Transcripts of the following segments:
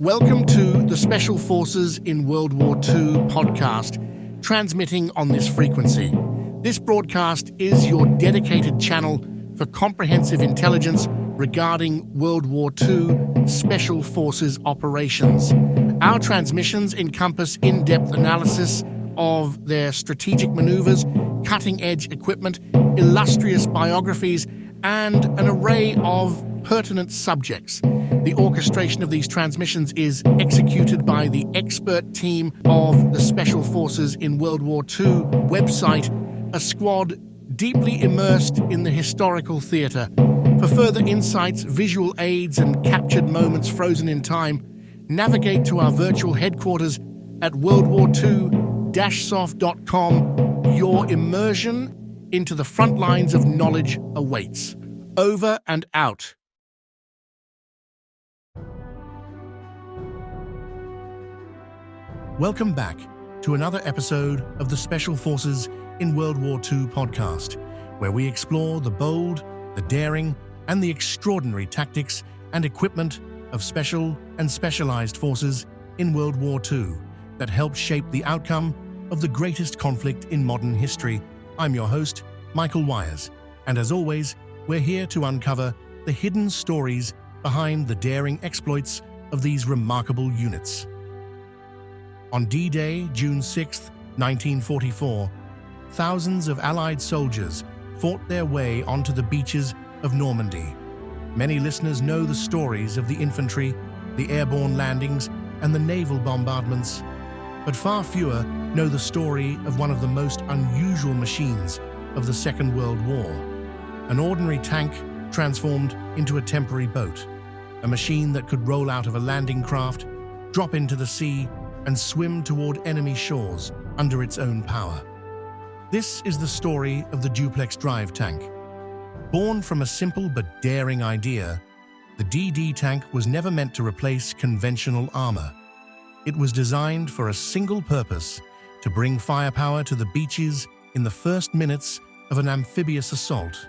Welcome to the Special Forces in World War II podcast, transmitting on this frequency. This broadcast is your dedicated channel for comprehensive intelligence regarding World War II Special Forces operations. Our transmissions encompass in-depth analysis of their strategic maneuvers, cutting-edge equipment, illustrious biographies, and an array of pertinent subjects. The orchestration of these transmissions is executed by the expert team of the Special Forces in World War II website, a squad deeply immersed in the historical theatre. For further insights, visual aids, and captured moments frozen in time, navigate to our virtual headquarters at worldwar2-soft.com. Your immersion into the front lines of knowledge awaits. Over and out. Welcome back to another episode of the Special Forces in World War II podcast, where we explore the bold, the daring, and the extraordinary tactics and equipment of special and specialized forces in World War II that helped shape the outcome of the greatest conflict in modern history. I'm your host, Michael Wires, and as always, we're here to uncover the hidden stories behind the daring exploits of these remarkable units. On D-Day, June 6, 1944, thousands of Allied soldiers fought their way onto the beaches of Normandy. Many listeners know the stories of the infantry, the airborne landings, and the naval bombardments, but far fewer know the story of one of the most unusual machines of the Second World War, an ordinary tank transformed into a temporary boat, a machine that could roll out of a landing craft, drop into the sea, and swim toward enemy shores under its own power. This is the story of the Duplex Drive tank. Born from a simple but daring idea, the DD tank was never meant to replace conventional armor. It was designed for a single purpose: to bring firepower to the beaches in the first minutes of an amphibious assault.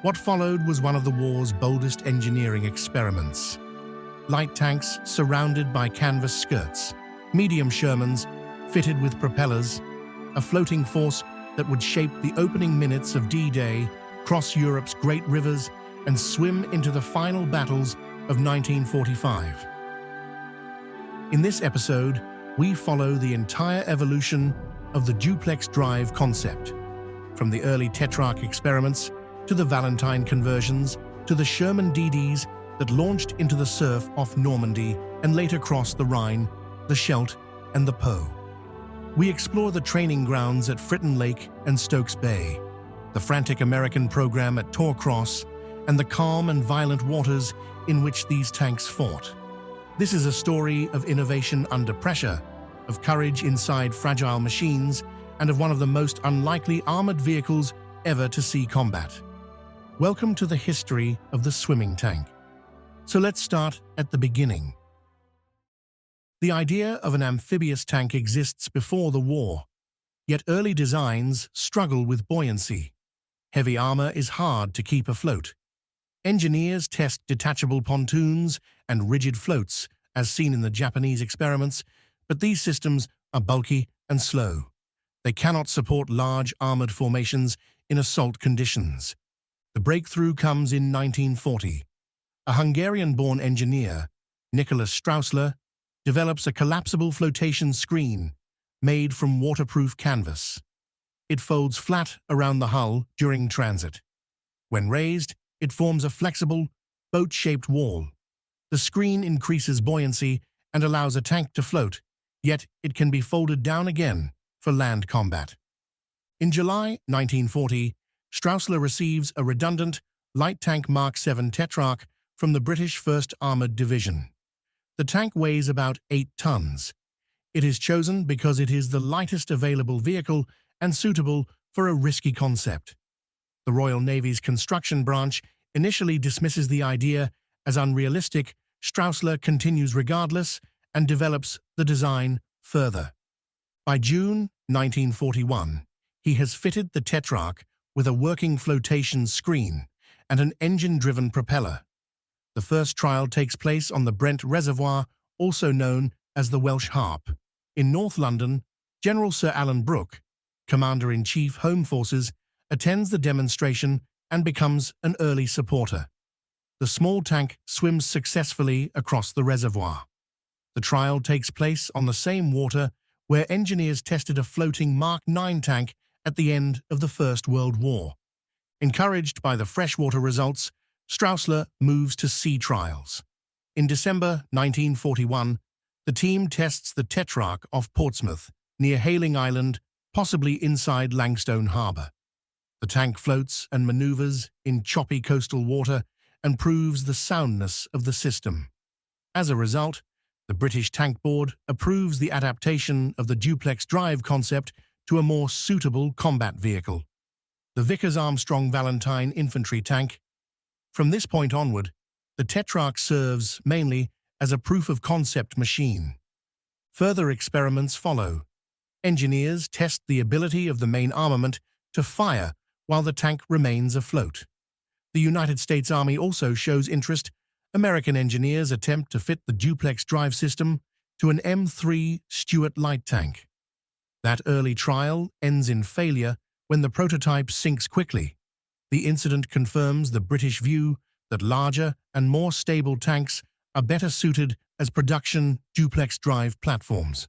What followed was one of the war's boldest engineering experiments. Light tanks surrounded by canvas skirts, medium Shermans fitted with propellers, a floating force that would shape the opening minutes of D-Day, cross Europe's great rivers, and swim into the final battles of 1945. In this episode, we follow the entire evolution of the Duplex Drive concept, from the early Tetrarch experiments to the Valentine conversions to the Sherman DDs that launched into the surf off Normandy and later crossed the Rhine, the Scheldt, and the Po. We explore the training grounds at Fritton Lake and Stokes Bay, the frantic American program at Torcross, and the calm and violent waters in which these tanks fought. This is a story of innovation under pressure, of courage inside fragile machines, and of one of the most unlikely armored vehicles ever to see combat. Welcome to the history of the swimming tank. So let's start at the beginning. The idea of an amphibious tank exists before the war, yet early designs struggle with buoyancy. Heavy armor is hard to keep afloat. Engineers test detachable pontoons and rigid floats, as seen in the Japanese experiments, but these systems are bulky and slow. They cannot support large armored formations in assault conditions. The breakthrough comes in 1940. A Hungarian-born engineer, Nicholas Straussler, develops a collapsible flotation screen made from waterproof canvas. It folds flat around the hull during transit. When raised, it forms a flexible, boat-shaped wall. The screen increases buoyancy and allows a tank to float, yet it can be folded down again for land combat. In July 1940, Straussler receives a redundant light tank Mark VII Tetrarch from the British 1st Armoured Division. The tank weighs about 8 tons. It is chosen because it is the lightest available vehicle and suitable for a risky concept. The Royal Navy's construction branch initially dismisses the idea as unrealistic. Straussler continues regardless and develops the design further. By June 1941, he has fitted the Tetrarch with a working flotation screen and an engine-driven propeller. The first trial takes place on the Brent Reservoir also known as the Welsh Harp. In North London, General Sir Alan Brooke, Commander-in-Chief Home Forces, attends the demonstration and becomes an early supporter. The small tank swims successfully across the reservoir. The trial takes place on the same water where engineers tested a floating Mark IX tank at the end of the First World War. Encouraged by the freshwater results, Straussler moves to sea trials. In December 1941, the team tests the Tetrarch off Portsmouth, near Hayling Island, possibly inside Langstone Harbour. The tank floats and maneuvers in choppy coastal water and proves the soundness of the system. As a result, the British Tank Board approves the adaptation of the Duplex Drive concept to a more suitable combat vehicle, the Vickers-Armstrong Valentine infantry tank. From this point onward, the Tetrarch serves mainly as a proof-of-concept machine. Further experiments follow. Engineers test the ability of the main armament to fire while the tank remains afloat. The United States Army also shows interest. American engineers attempt to fit the Duplex Drive system to an M3 Stuart light tank. That early trial ends in failure when the prototype sinks quickly. The incident confirms the British view that larger and more stable tanks are better suited as production Duplex Drive platforms.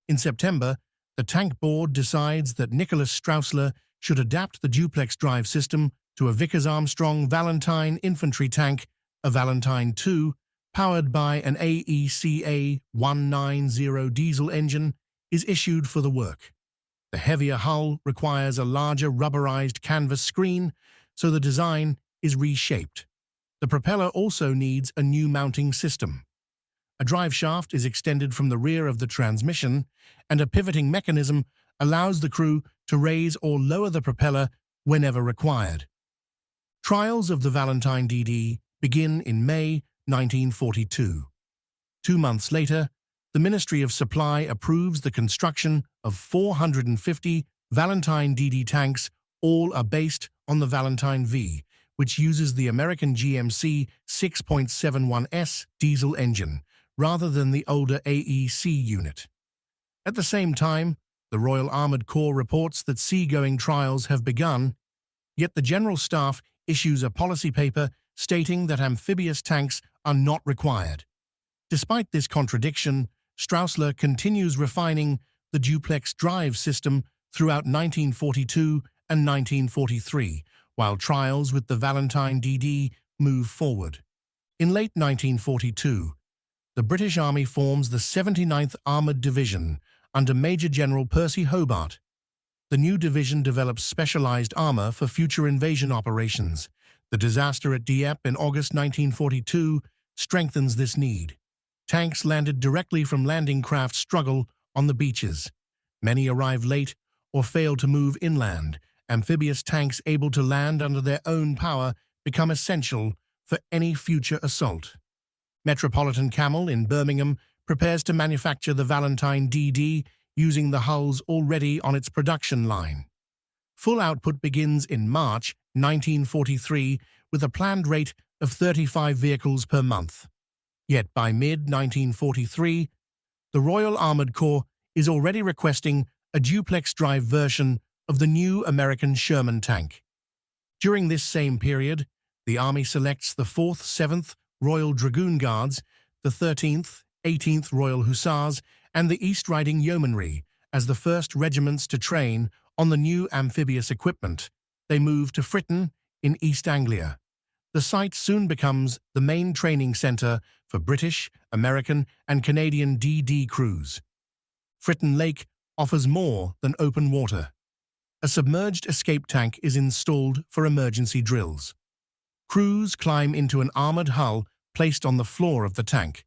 In September, the Tank Board decides that Nicholas Straussler should adapt the Duplex Drive system to a Vickers-Armstrong Valentine infantry tank, a Valentine II, powered by an AECA 190 diesel engine, is issued for the work. The heavier hull requires a larger rubberized canvas screen, so the design is reshaped. The propeller also needs a new mounting system. A drive shaft is extended from the rear of the transmission, and a pivoting mechanism allows the crew to raise or lower the propeller whenever required. Trials of the Valentine DD begin in May 1942. 2 months later, the Ministry of Supply approves the construction of 450 Valentine DD tanks. All are based on the Valentine V, which uses the American GMC 6.71S diesel engine, rather than the older AEC unit. At the same time, the Royal Armoured Corps reports that seagoing trials have begun, yet the General Staff issues a policy paper stating that amphibious tanks are not required. Despite this contradiction, Straussler continues refining the Duplex Drive system throughout 1942 and 1943, while trials with the Valentine DD move forward. In late 1942, the British Army forms the 79th Armoured Division under Major General Percy Hobart. The new division develops specialized armor for future invasion operations. The disaster at Dieppe in August 1942 strengthens this need. Tanks landed directly from landing craft struggle on the beaches. Many arrive late or fail to move inland. Amphibious tanks able to land under their own power become essential for any future assault. Metropolitan Camel in Birmingham prepares to manufacture the Valentine DD using the hulls already on its production line. Full output begins in March 1943 with a planned rate of 35 vehicles per month. Yet by mid-1943, the Royal Armoured Corps is already requesting a Duplex Drive version of the new American Sherman tank. During this same period, the Army selects the 4th, 7th Royal Dragoon Guards, the 13th, 18th Royal Hussars, and the East Riding Yeomanry as the first regiments to train on the new amphibious equipment. They move to Fritton in East Anglia. The site soon becomes the main training centre for British, American, and Canadian DD crews. Fritton Lake offers more than open water. A submerged escape tank is installed for emergency drills. Crews climb into an armoured hull placed on the floor of the tank.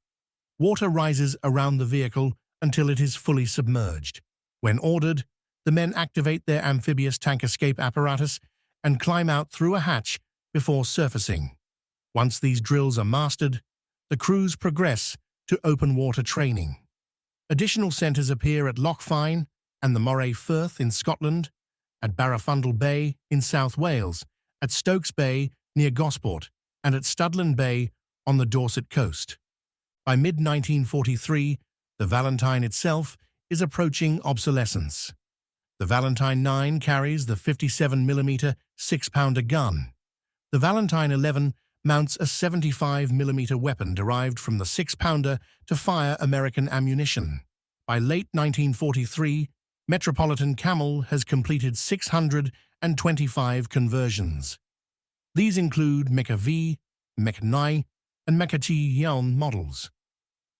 Water rises around the vehicle until it is fully submerged. When ordered, the men activate their amphibious tank escape apparatus and climb out through a hatch before surfacing. Once these drills are mastered, the crews progress to open water training. Additional centres appear at Lochfine and the Moray Firth in Scotland, at Barafundle Bay in South Wales, at Stokes Bay near Gosport, and at Studland Bay on the Dorset coast. By mid-1943, the Valentine itself is approaching obsolescence. The Valentine 9 carries the 57mm 6-pounder gun. The Valentine 11 mounts a 75mm weapon derived from the 6-pounder to fire American ammunition. By late 1943, Metropolitan Camel has completed 625 conversions. These include Mecha V, Mecha Nai, and Mecha Ji Yan models.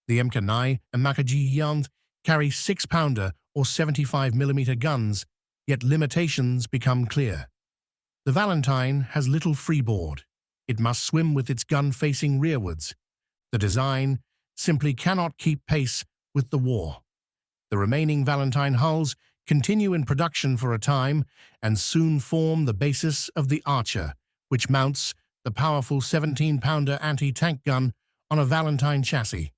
The Mecha Nai and Mecha Ji Yan carry 6-pounder or 75mm guns, yet limitations become clear. The Valentine has little freeboard. It must swim with its gun facing rearwards. The design simply cannot keep pace with the war. The remaining Valentine hulls continue in production for a time and soon form the basis of the Archer, which mounts the powerful 17-pounder anti-tank gun on a Valentine chassis.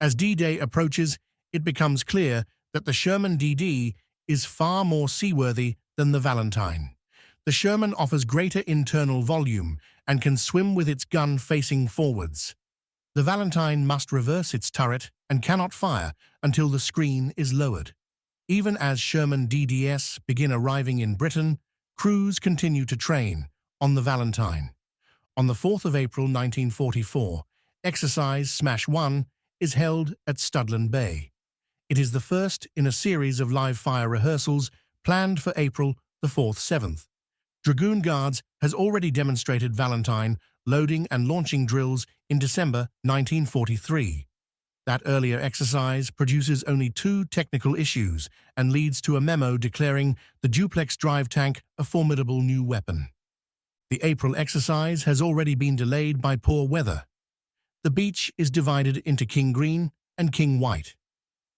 As D-Day approaches, it becomes clear that the Sherman DD is far more seaworthy than the Valentine. The Sherman offers greater internal volume and can swim with its gun facing forwards. The Valentine must reverse its turret and cannot fire until the screen is lowered. Even as Sherman DDs begin arriving in Britain, crews continue to train on the Valentine. On the 4th of April 1944, Exercise Smash 1 is held at Studland Bay. It is the first in a series of live-fire rehearsals planned for April the 4th-7th. Dragoon Guards has already demonstrated Valentine loading and launching drills in December 1943. That earlier exercise produces only 2 technical issues and leads to a memo declaring the Duplex Drive tank a formidable new weapon. The April exercise has already been delayed by poor weather. The beach is divided into King Green and King White.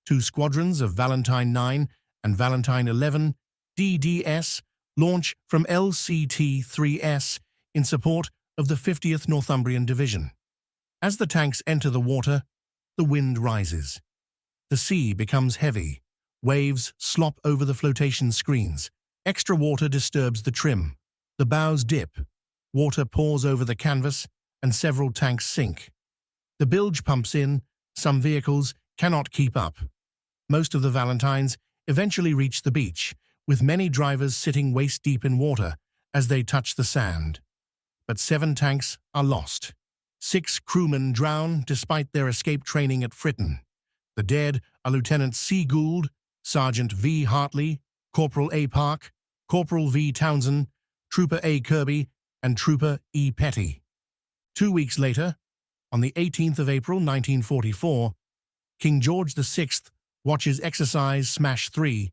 2 squadrons of Valentine 9 and Valentine 11 DDS launch from LCT-3S in support of the 50th Northumbrian Division. As the tanks enter the water, the wind rises. The sea becomes heavy. Waves slop over the flotation screens. Extra water disturbs the trim. The bows dip. Water pours over the canvas, and several tanks sink. The bilge pumps in. Some vehicles cannot keep up. Most of the Valentines eventually reach the beach, with many drivers sitting waist-deep in water as they touch the sand. But 7 tanks are lost. 6 crewmen drown despite their escape training at Fritton. The dead are Lieutenant C. Gould, Sergeant V. Hartley, Corporal A. Park, Corporal V. Townsend, Trooper A. Kirby, and Trooper E. Petty. 2 weeks later, on the 18th of April 1944, King George VI watches Exercise Smash 3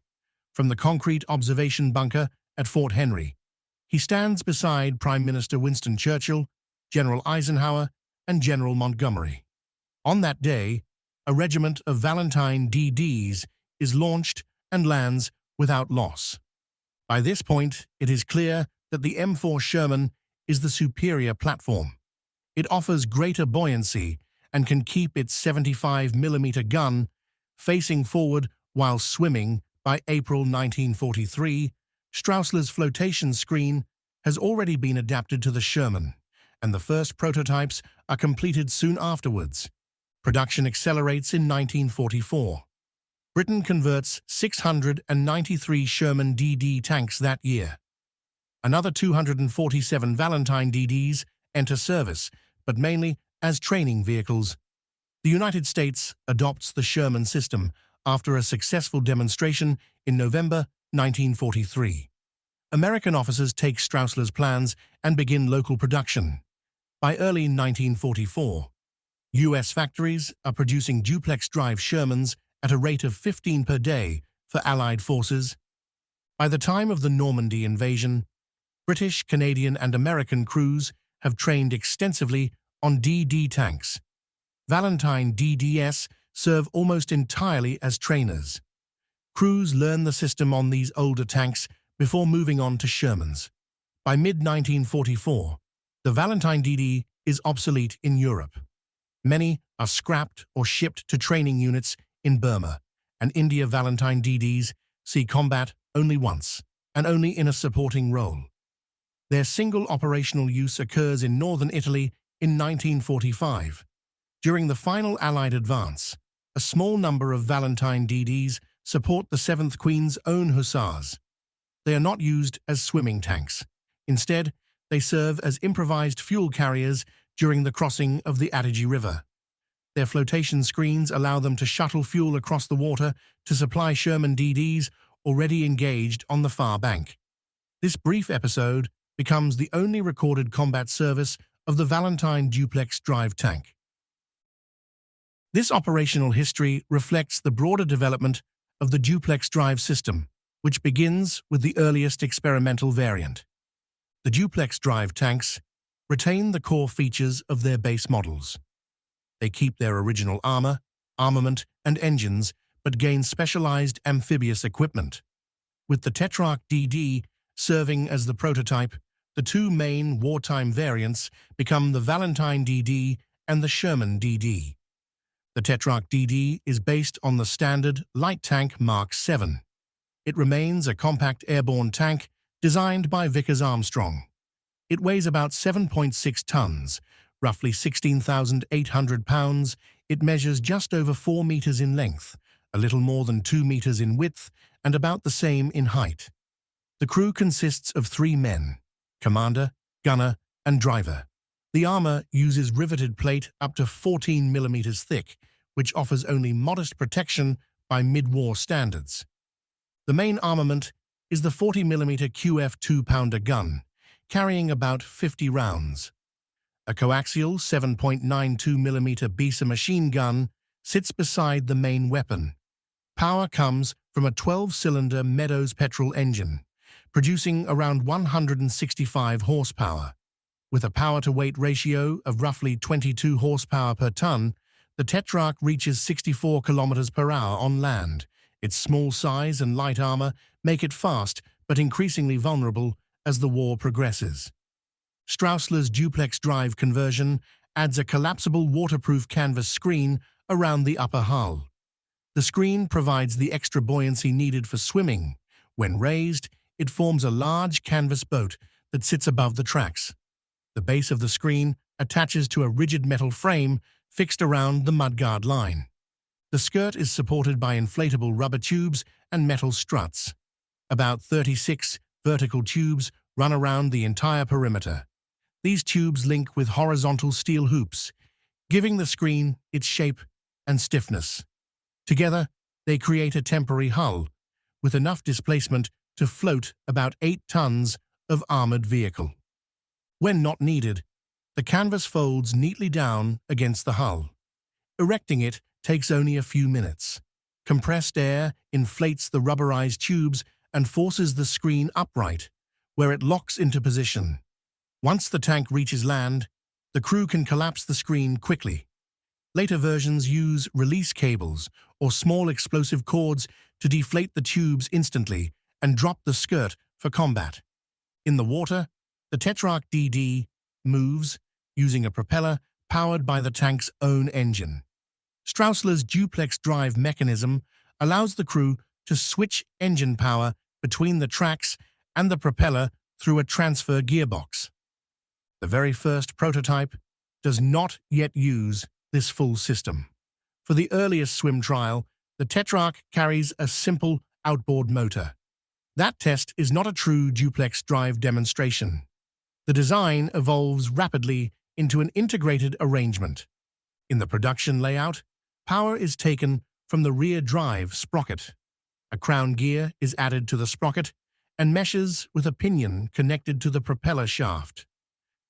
from the concrete observation bunker at Fort Henry. He stands beside Prime Minister Winston Churchill, General Eisenhower, and General Montgomery. On that day, a regiment of Valentine DDs is launched and lands without loss. By this point, it is clear that the M4 Sherman is the superior platform. It offers greater buoyancy and can keep its 75mm gun facing forward while swimming. By April 1943, Straussler's flotation screen has already been adapted to the Sherman, and the first prototypes are completed soon afterwards. Production accelerates in 1944. Britain converts 693 Sherman DD tanks that year. Another 247 Valentine DDs enter service, but mainly as training vehicles. The United States adopts the Sherman system after a successful demonstration in November 1943. American officers take Straussler's plans and begin local production. By early 1944, U.S. factories are producing Duplex Drive Shermans at a rate of 15 per day for Allied forces. By the time of the Normandy invasion, British, Canadian, and American crews have trained extensively on DD tanks. Valentine DDs serve almost entirely as trainers. Crews learn the system on these older tanks before moving on to Shermans. By mid-1944, the Valentine DD is obsolete in Europe. Many are scrapped or shipped to training units in Burma, and India Valentine DDs see combat only once, and only in a supporting role. Their single operational use occurs in northern Italy in 1945. During the final Allied advance, a small number of Valentine DDs support the 7th Queen's own hussars. They are not used as swimming tanks. Instead, they serve as improvised fuel carriers during the crossing of the Adige River. Their flotation screens allow them to shuttle fuel across the water to supply Sherman DDs already engaged on the far bank. This brief episode becomes the only recorded combat service of the Valentine Duplex Drive tank. This operational history reflects the broader development of the Duplex Drive system, which begins with the earliest experimental variant. The Duplex Drive tanks retain the core features of their base models. They keep their original armor, armament, and engines, but gain specialized amphibious equipment. With the Tetrarch DD serving as the prototype, the two main wartime variants become the Valentine DD and the Sherman DD. The Tetrarch DD is based on the standard light tank Mark VII. It remains a compact airborne tank designed by Vickers Armstrong. It weighs about 7.6 tons, roughly 16,800 pounds. It measures just over 4 meters in length, a little more than 2 meters in width, and about the same in height. The crew consists of 3 men: commander, gunner, and driver. The armor uses riveted plate up to 14 millimeters thick, which offers only modest protection by mid-war standards. The main armament is the 40mm QF 2-pounder gun, carrying about 50 rounds. A coaxial 7.92mm Bisa machine gun sits beside the main weapon. Power comes from a 12-cylinder Meadows petrol engine, producing around 165 horsepower. With a power-to-weight ratio of roughly 22 horsepower per ton, the Tetrarch reaches 64 kilometers per hour on land. Its small size and light armor make it fast but increasingly vulnerable as the war progresses. Straussler's Duplex Drive conversion adds a collapsible waterproof canvas screen around the upper hull. The screen provides the extra buoyancy needed for swimming. When raised, it forms a large canvas boat that sits above the tracks. The base of the screen attaches to a rigid metal frame fixed around the mudguard line. The skirt is supported by inflatable rubber tubes and metal struts. About 36 vertical tubes run around the entire perimeter. These tubes link with horizontal steel hoops, giving the screen its shape and stiffness. Together, they create a temporary hull, with enough displacement to float about 8 tons of armored vehicle. When not needed, the canvas folds neatly down against the hull. Erecting it takes only a few minutes. Compressed air inflates the rubberized tubes and forces the screen upright, where it locks into position. Once the tank reaches land, the crew can collapse the screen quickly. Later versions use release cables or small explosive cords to deflate the tubes instantly and drop the skirt for combat. In the water, the Tetrarch DD moves using a propeller powered by the tank's own engine. Straussler's Duplex Drive mechanism allows the crew to switch engine power between the tracks and the propeller through a transfer gearbox. The very first prototype does not yet use this full system. For the earliest swim trial, the Tetrarch carries a simple outboard motor. That test is not a true Duplex Drive demonstration. The design evolves rapidly into an integrated arrangement. In the production layout, power is taken from the rear drive sprocket. A crown gear is added to the sprocket and meshes with a pinion connected to the propeller shaft.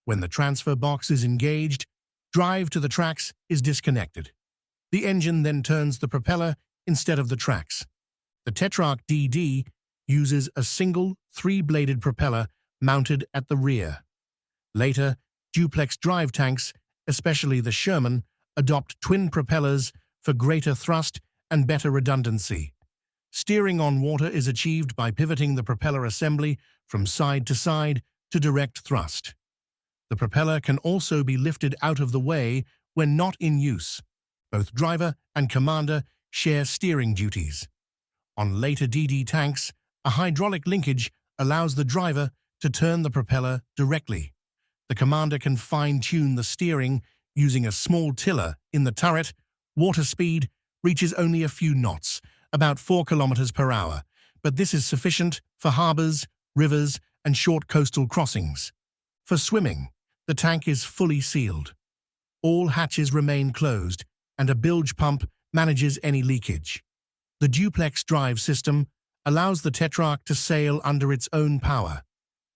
When the transfer box is engaged, drive to the tracks is disconnected. The engine then turns the propeller instead of the tracks. The Tetrarch DD uses a single 3-bladed propeller mounted at the rear. Later, Duplex Drive tanks, especially the Sherman, adopt twin propellers for greater thrust and better redundancy. Steering on water is achieved by pivoting the propeller assembly from side to direct thrust. The propeller can also be lifted out of the way when not in use. Both driver and commander share steering duties. On later DD tanks, a hydraulic linkage allows the driver to turn the propeller directly. The commander can fine-tune the steering Using a small tiller in the turret, water speed reaches only a few knots, about 4 kilometers per hour, but this is sufficient for harbors, rivers, and short coastal crossings. For swimming, the tank is fully sealed. All hatches remain closed, and a bilge pump manages any leakage. The Duplex Drive system allows the Tetrarch to sail under its own power,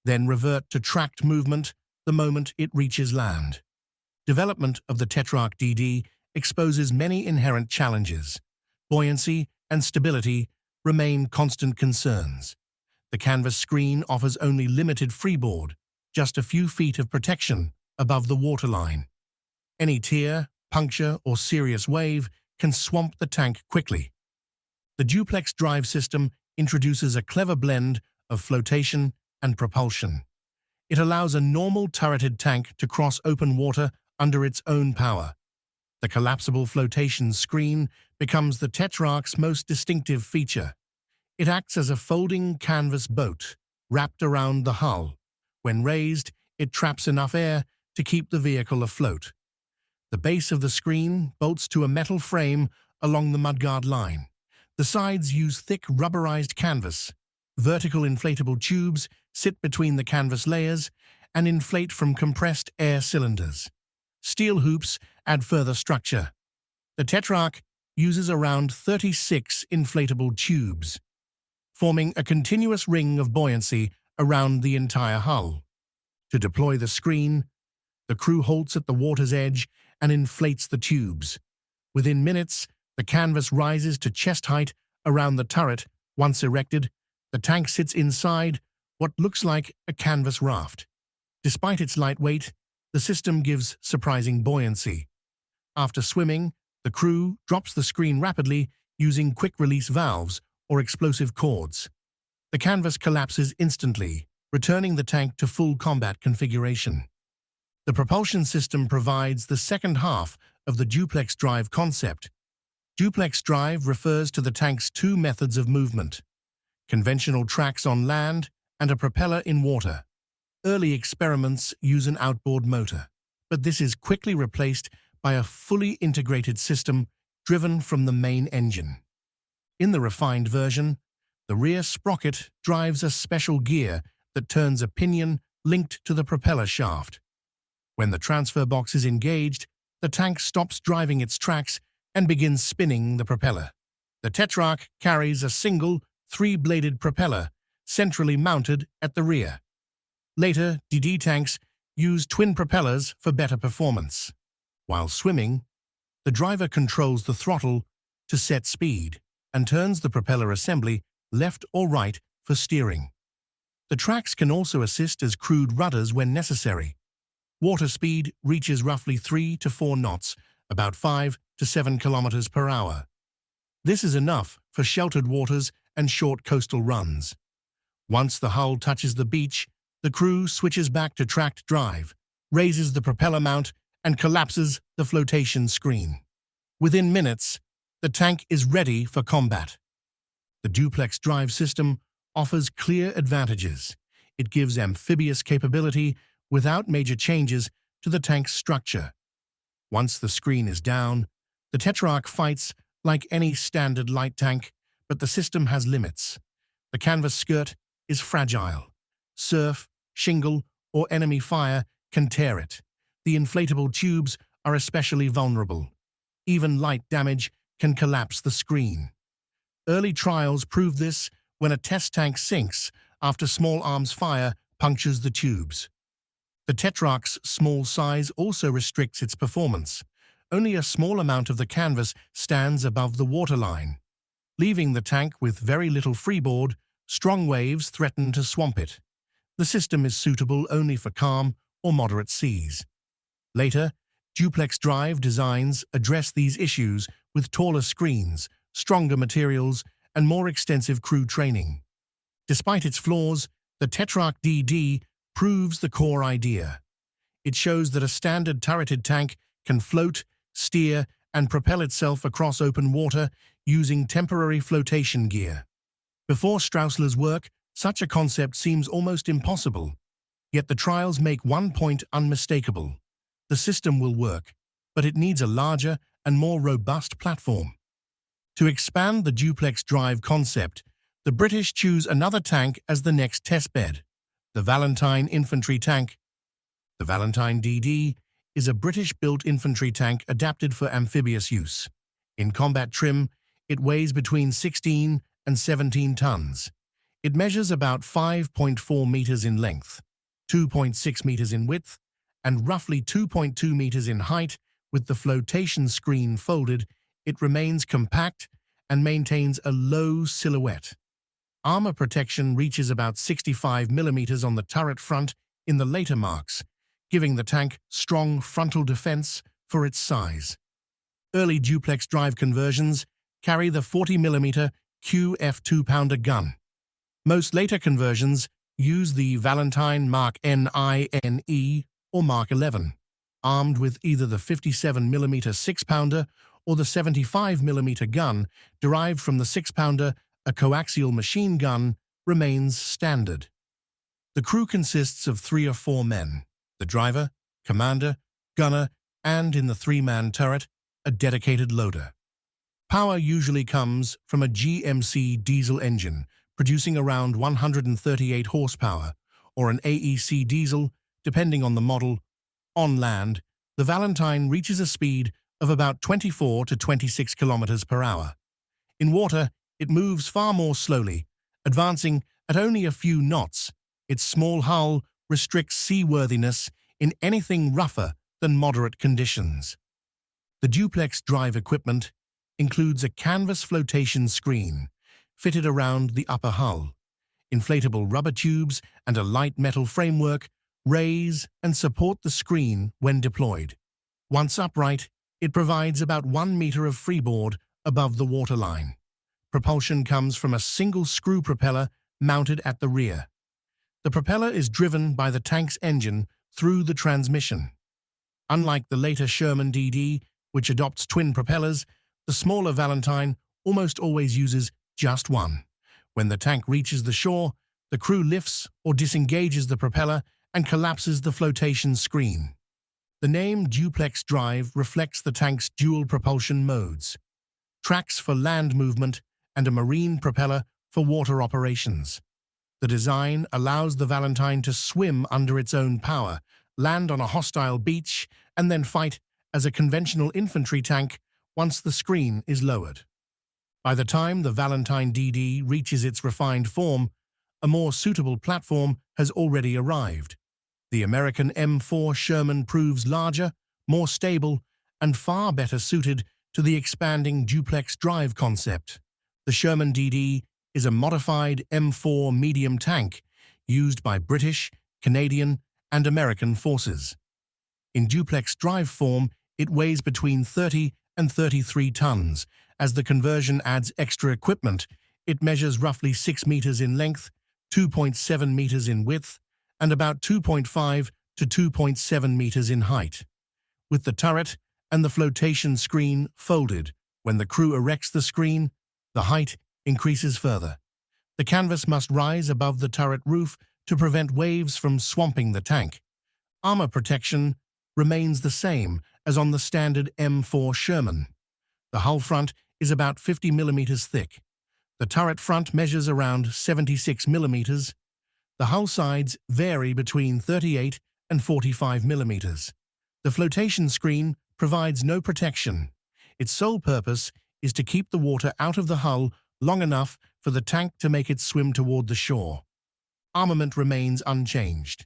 then revert to tracked movement the moment it reaches land. Development of the Tetrarch DD exposes many inherent challenges. Buoyancy and stability remain constant concerns. The canvas screen offers only limited freeboard, just a few feet of protection above the waterline. Any tear, puncture, or serious wave can swamp the tank quickly. The Duplex Drive system introduces a clever blend of flotation and propulsion. It allows a normal turreted tank to cross open water under its own power. The collapsible flotation screen becomes the Tetrarch's most distinctive feature. It acts as a folding canvas boat wrapped around the hull. When raised, it traps enough air to keep the vehicle afloat. The base of the screen bolts to a metal frame along the mudguard line. The sides use thick rubberized canvas. Vertical inflatable tubes sit between the canvas layers and inflate from compressed air cylinders. Steel hoops add further structure. The Tetrarch uses around 36 inflatable tubes, forming a continuous ring of buoyancy around the entire hull. To deploy the screen, the crew halts at the water's edge and inflates the tubes. Within minutes, the canvas rises to chest height around the turret. Once erected, the tank sits inside what looks like a canvas raft. Despite its light weight, the system gives surprising buoyancy. After swimming, the crew drops the screen rapidly using quick-release valves or explosive cords. The canvas collapses instantly, returning the tank to full combat configuration. The propulsion system provides the second half of the Duplex Drive concept. Duplex Drive refers to the tank's two methods of movement: conventional tracks on land and a propeller in water. Early experiments use an outboard motor, but this is quickly replaced by a fully integrated system driven from the main engine. In the refined version, the rear sprocket drives a special gear that turns a pinion linked to the propeller shaft. When the transfer box is engaged, the tank stops driving its tracks and begins spinning the propeller. The Tetrarch carries a single, three-bladed propeller, centrally mounted at the rear. Later, DD tanks use twin propellers for better performance. While swimming, the driver controls the throttle to set speed and turns the propeller assembly left or right for steering. The tracks can also assist as crewed rudders when necessary. Water speed reaches roughly 3 to 4 knots, about 5 to 7 kilometers per hour. This is enough for sheltered waters and short coastal runs. Once the hull touches the beach, the crew switches back to tracked drive, raises the propeller mount, and collapses the flotation screen. Within minutes, the tank is ready for combat. The Duplex Drive system offers clear advantages. It gives amphibious capability without major changes to the tank's structure. Once the screen is down, the Tetrarch fights like any standard light tank, but the system has limits. The canvas skirt is fragile. Surf, shingle, or enemy fire can tear it. The inflatable tubes are especially vulnerable. Even light damage can collapse the screen. Early trials prove this when a test tank sinks after small arms fire punctures the tubes. The Tetrarch's small size also restricts its performance. Only a small amount of the canvas stands above the waterline. Leaving the tank with very little freeboard, strong waves threaten to swamp it. The system is suitable only for calm or moderate seas. Later, Duplex Drive designs address these issues with taller screens, stronger materials, and more extensive crew training. Despite its flaws, the Tetrarch DD proves the core idea. It shows that a standard turreted tank can float, steer, and propel itself across open water using temporary flotation gear. Before Straussler's work, such a concept seems almost impossible. Yet the trials make one point unmistakable: the system will work, but it needs a larger and more robust platform. To expand the duplex drive concept, the British choose another tank as the next testbed, the Valentine infantry tank. The Valentine DD is a British-built infantry tank adapted for amphibious use. In combat trim, it weighs between 16 and 17 tons. It measures about 5.4 meters in length, 2.6 meters in width, and roughly 2.2 meters in height. With the flotation screen folded, it remains compact and maintains a low silhouette. Armor protection reaches about 65 millimeters on the turret front in the later marks, giving the tank strong frontal defense for its size. Early duplex drive conversions carry the 40mm QF 2-pounder gun. Most later conversions use the Valentine Mark NINE or Mark 11, armed with either the 57mm 6-pounder or the 75mm gun derived from the 6-pounder. A coaxial machine gun remains standard. The crew consists of 3 or 4 men: the driver, commander, gunner, and in the 3-man turret, a dedicated loader. Power usually comes from a GMC diesel engine, producing around 138 horsepower, or an AEC diesel, depending on the model. On land, the Valentine reaches a speed of about 24 to 26 kilometers per hour. In water, it moves far more slowly, advancing at only a few knots. Its small hull restricts seaworthiness in anything rougher than moderate conditions. The duplex drive equipment includes a canvas flotation screen fitted around the upper hull. Inflatable rubber tubes and a light metal framework raise and support the screen when deployed. Once upright, it provides about 1 meter of freeboard above the waterline. Propulsion comes from a single screw propeller mounted at the rear. The propeller is driven by the tank's engine through the transmission. Unlike the later Sherman DD, which adopts twin propellers, the smaller Valentine almost always uses just one. When the tank reaches the shore, the crew lifts or disengages the propeller and collapses the flotation screen. The name Duplex Drive reflects the tank's dual propulsion modes: tracks for land movement and a marine propeller for water operations. The design allows the Valentine to swim under its own power, land on a hostile beach, and then fight as a conventional infantry tank once the screen is lowered. By the time the Valentine DD reaches its refined form, a more suitable platform has already arrived. The American M4 Sherman proves larger, more stable, and far better suited to the expanding duplex drive concept. The Sherman DD is a modified M4 medium tank used by British, Canadian, and American forces. In duplex drive form, it weighs between 30 and 33 tons. As the conversion adds extra equipment, it measures roughly 6 meters in length, 2.7 meters in width, and about 2.5 to 2.7 meters in height. With the turret and the flotation screen folded, when the crew erects the screen, the height increases further. The canvas must rise above the turret roof to prevent waves from swamping the tank. Armor protection remains the same as on the standard M4 Sherman. The hull front is about 50 millimeters thick. The turret front measures around 76 millimeters. The hull sides vary between 38 and 45 millimeters. The flotation screen provides no protection. Its sole purpose is to keep the water out of the hull long enough for the tank to make its swim toward the shore. Armament remains unchanged.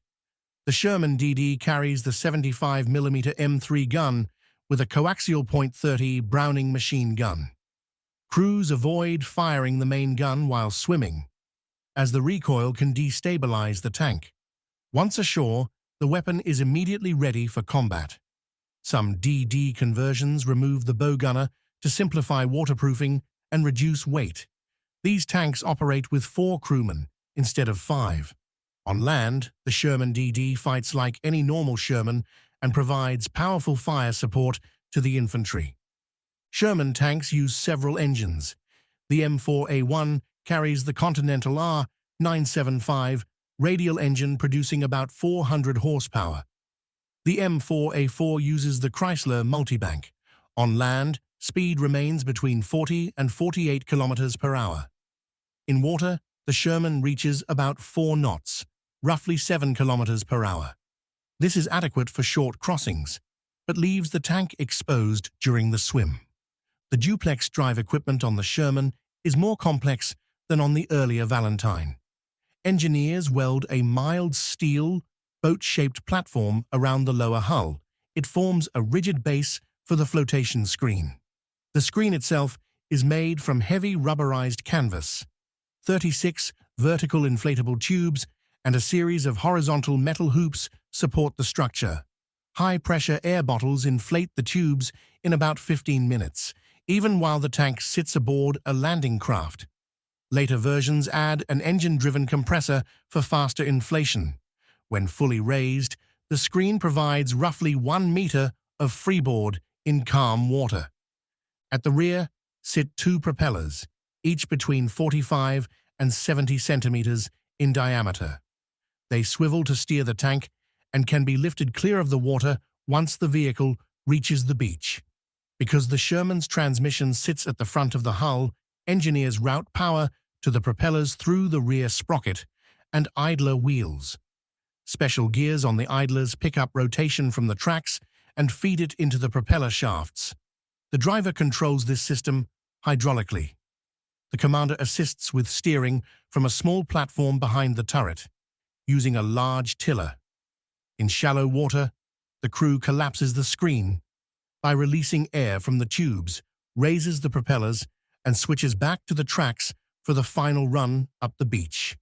The Sherman DD carries the 75mm M3 gun with a coaxial .30 Browning machine gun. Crews avoid firing the main gun while swimming, as the recoil can destabilize the tank. Once ashore, the weapon is immediately ready for combat. Some DD conversions remove the bow gunner to simplify waterproofing and reduce weight. These tanks operate with 4 crewmen instead of 5. On land, the Sherman DD fights like any normal Sherman and provides powerful fire support to the infantry. Sherman tanks use several engines. The M4A1 carries the Continental R975 radial engine producing about 400 horsepower. The M4A4 uses the Chrysler multibank. On land, speed remains between 40 and 48 kilometers per hour. In water, the Sherman reaches about 4 knots, roughly 7 kilometers per hour. This is adequate for short crossings, but leaves the tank exposed during the swim. The duplex drive equipment on the Sherman is more complex than on the earlier Valentine. Engineers weld a mild steel, boat-shaped platform around the lower hull. It forms a rigid base for the flotation screen. The screen itself is made from heavy rubberized canvas. 36 vertical inflatable tubes and a series of horizontal metal hoops support the structure. High-pressure air bottles inflate the tubes in about 15 minutes, even while the tank sits aboard a landing craft. Later versions add an engine-driven compressor for faster inflation. When fully raised, the screen provides roughly 1 meter of freeboard in calm water. At the rear sit 2 propellers, each between 45 and 70 centimeters in diameter. They swivel to steer the tank and can be lifted clear of the water once the vehicle reaches the beach. Because the Sherman's transmission sits at the front of the hull, engineers route power to the propellers through the rear sprocket and idler wheels. Special gears on the idlers pick up rotation from the tracks and feed it into the propeller shafts. The driver controls this system hydraulically. The commander assists with steering from a small platform behind the turret, using a large tiller. In shallow water, the crew collapses the screen by releasing air from the tubes, raises the propellers, and switches back to the tracks for the final run up the beach.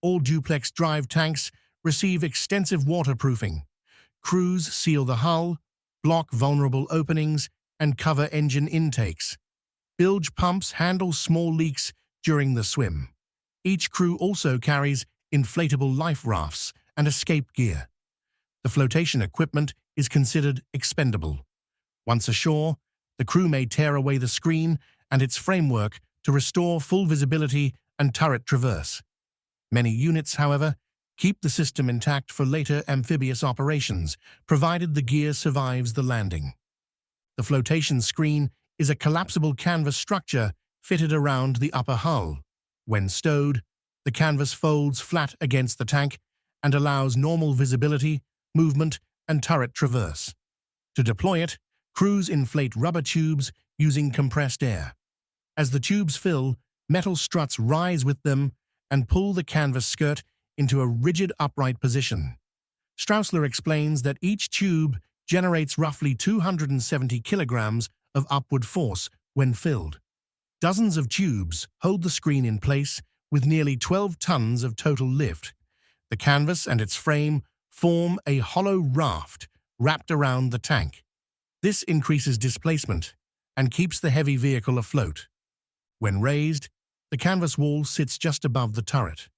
All duplex drive tanks receive extensive waterproofing. Crews seal the hull, block vulnerable openings, and cover engine intakes. Bilge pumps handle small leaks during the swim. Each crew also carries inflatable life rafts and escape gear. The flotation equipment is considered expendable. Once ashore, the crew may tear away the screen and its framework to restore full visibility and turret traverse. Many units, however, keep the system intact for later amphibious operations, provided the gear survives the landing. The flotation screen is a collapsible canvas structure fitted around the upper hull. When stowed, the canvas folds flat against the tank and allows normal visibility, movement, and turret traverse. To deploy it, crews inflate rubber tubes using compressed air. As the tubes fill, metal struts rise with them and pull the canvas skirt into a rigid upright position. Straussler explains that each tube generates roughly 270 kilograms of upward force when filled. Dozens of tubes hold the screen in place with nearly 12 tons of total lift. The canvas and its frame form a hollow raft wrapped around the tank. This increases displacement and keeps the heavy vehicle afloat. When raised, the canvas wall sits just above the turret.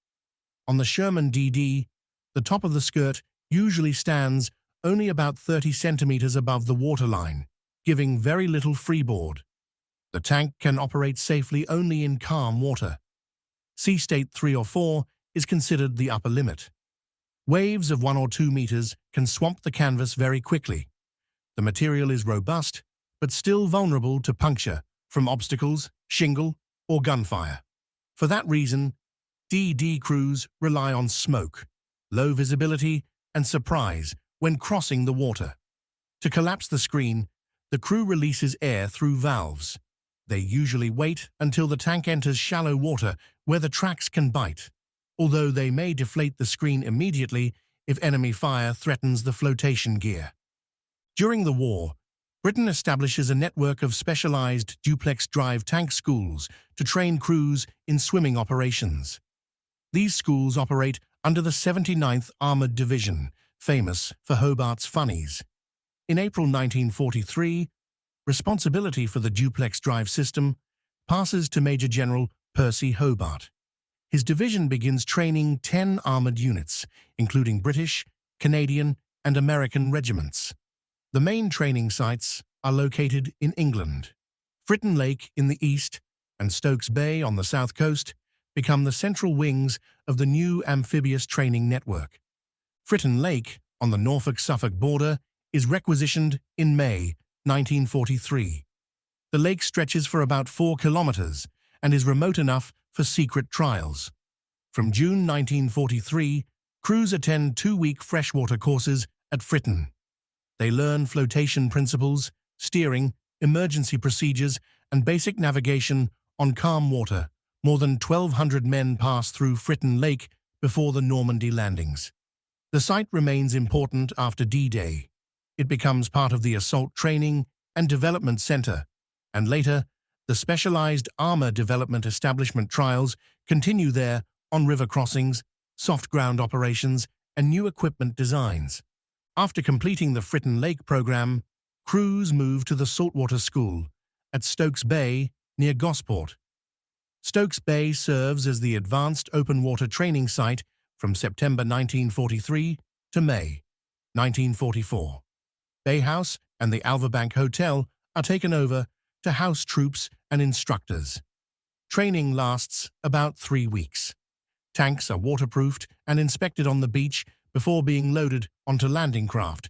On the Sherman DD, the top of the skirt usually stands only about 30 centimeters above the waterline, giving very little freeboard. The tank can operate safely only in calm water. Sea state 3 or 4 is considered the upper limit. Waves of 1 or 2 meters can swamp the canvas very quickly. The material is robust, but still vulnerable to puncture from obstacles, shingle, or gunfire. For that reason, DD crews rely on smoke, low visibility, and surprise when crossing the water. To collapse the screen, the crew releases air through valves. They usually wait until the tank enters shallow water where the tracks can bite, although they may deflate the screen immediately if enemy fire threatens the flotation gear. During the war, Britain establishes a network of specialized duplex drive tank schools to train crews in swimming operations. These schools operate under the 79th Armoured Division, famous for Hobart's funnies. In April 1943, responsibility for the duplex drive system passes to Major General Percy Hobart. His division begins training 10 armored units, including British, Canadian, and American regiments. The main training sites are located in England. Fritton Lake in the east and Stokes Bay on the south coast become the central wings of the new Amphibious training network. Fritton Lake, on the Norfolk-Suffolk border, is requisitioned in May 1943. The lake stretches for about 4 kilometers and is remote enough for secret trials. From June 1943, crews attend 2-week freshwater courses at Fritton. They learn flotation principles, steering, emergency procedures, and basic navigation on calm water. More than 1,200 men pass through Fritton Lake before the Normandy landings. The site remains important after D-Day. It becomes part of the Assault Training and Development Center, and later, the specialized armor development establishment trials continue there on river crossings, soft ground operations, and new equipment designs. After completing the Fritton Lake program, crews move to the Saltwater School at Stokes Bay near Gosport. Stokes Bay serves as the advanced open-water training site from September 1943 to May 1944. Bay House and the Alvabank Hotel are taken over to house troops and instructors. Training lasts about 3 weeks. Tanks are waterproofed and inspected on the beach before being loaded onto landing craft.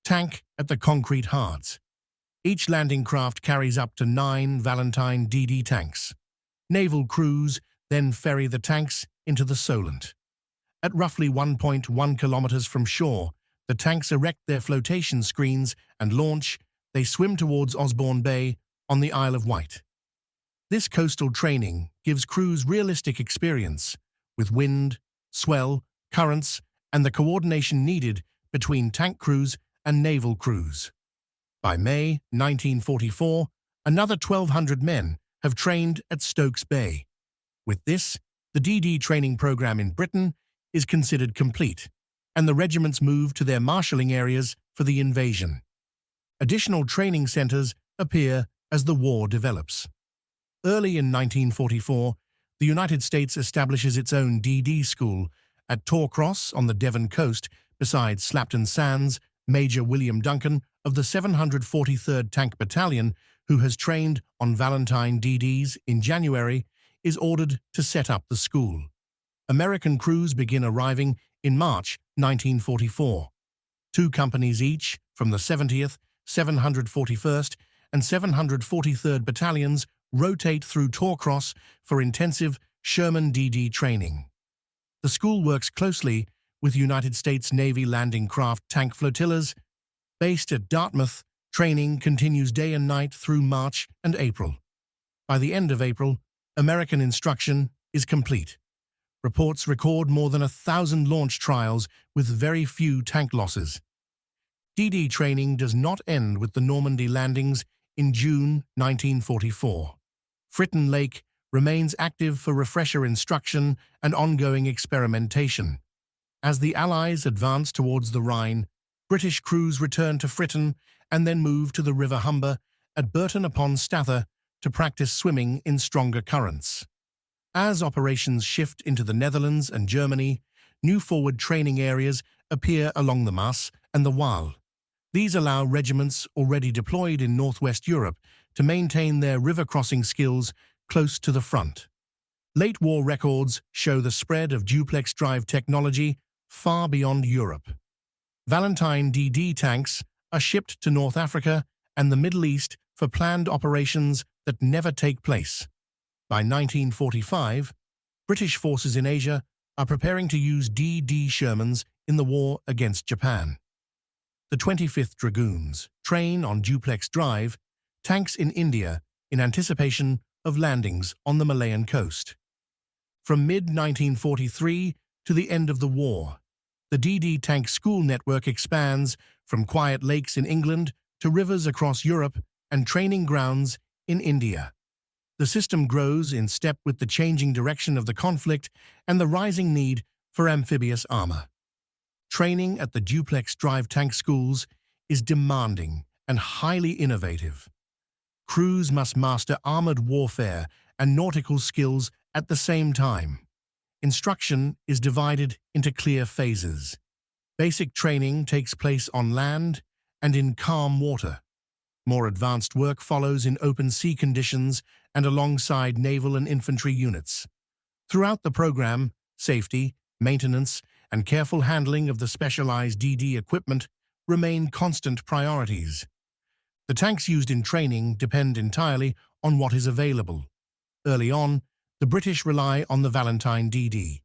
Tank at the concrete hards. Each landing craft carries up to 9 Valentine DD tanks. Naval crews then ferry the tanks into the Solent. At roughly 1.1 kilometers from shore, the tanks erect their flotation screens and launch. They swim towards Osborne Bay on the Isle of Wight. This coastal training gives crews realistic experience with wind, swell, currents, and the coordination needed between tank crews and naval crews. By May 1944, another 1,200 men have trained at Stokes Bay. With this, the DD training program in Britain is considered complete, and the regiments move to their marshalling areas for the invasion. Additional training centers appear as the war develops. Early in 1944, the United States establishes its own DD school at Torcross on the Devon coast beside Slapton Sands. Major William Duncan of the 743rd Tank Battalion, who has trained on Valentine DDs in January, is ordered to set up the school. American crews begin arriving in March 1944. 2 companies each from the 70th, 741st, and 743rd Battalions rotate through Torcross for intensive Sherman DD training. The school works closely with United States Navy landing craft tank flotillas. Based at Dartmouth, training continues day and night through March and April. By the end of April, American instruction is complete. Reports record more than 1,000 launch trials with very few tank losses. DD training does not end with the Normandy landings in June 1944. Fritton Lake remains active for refresher instruction and ongoing experimentation. As the Allies advance towards the Rhine, British crews return to Fritton and then move to the River Humber at Burton-upon-Stather to practice swimming in stronger currents. As operations shift into the Netherlands and Germany, new forward training areas appear along the Maas and the Waal. These allow regiments already deployed in Northwest Europe to maintain their river-crossing skills close to the front. Late war records show the spread of Duplex Drive technology far beyond Europe. Valentine DD tanks are shipped to North Africa and the Middle East for planned operations that never take place. By 1945, British forces in Asia are preparing to use DD Shermans in the war against Japan. The 25th Dragoons train on Duplex Drive tanks in India in anticipation of landings on the Malayan coast. From mid-1943 to the end of the war, the DD tank school network expands from quiet lakes in England to rivers across Europe and training grounds in India. The system grows in step with the changing direction of the conflict and the rising need for amphibious armor. Training at the Duplex Drive tank schools is demanding and highly innovative. Crews must master armored warfare and nautical skills at the same time. Instruction is divided into clear phases. Basic training takes place on land and in calm water. More advanced work follows in open sea conditions and alongside naval and infantry units. Throughout the program, safety, maintenance, and careful handling of the specialized DD equipment remain constant priorities. The tanks used in training depend entirely on what is available. Early on, the British rely on the Valentine DD.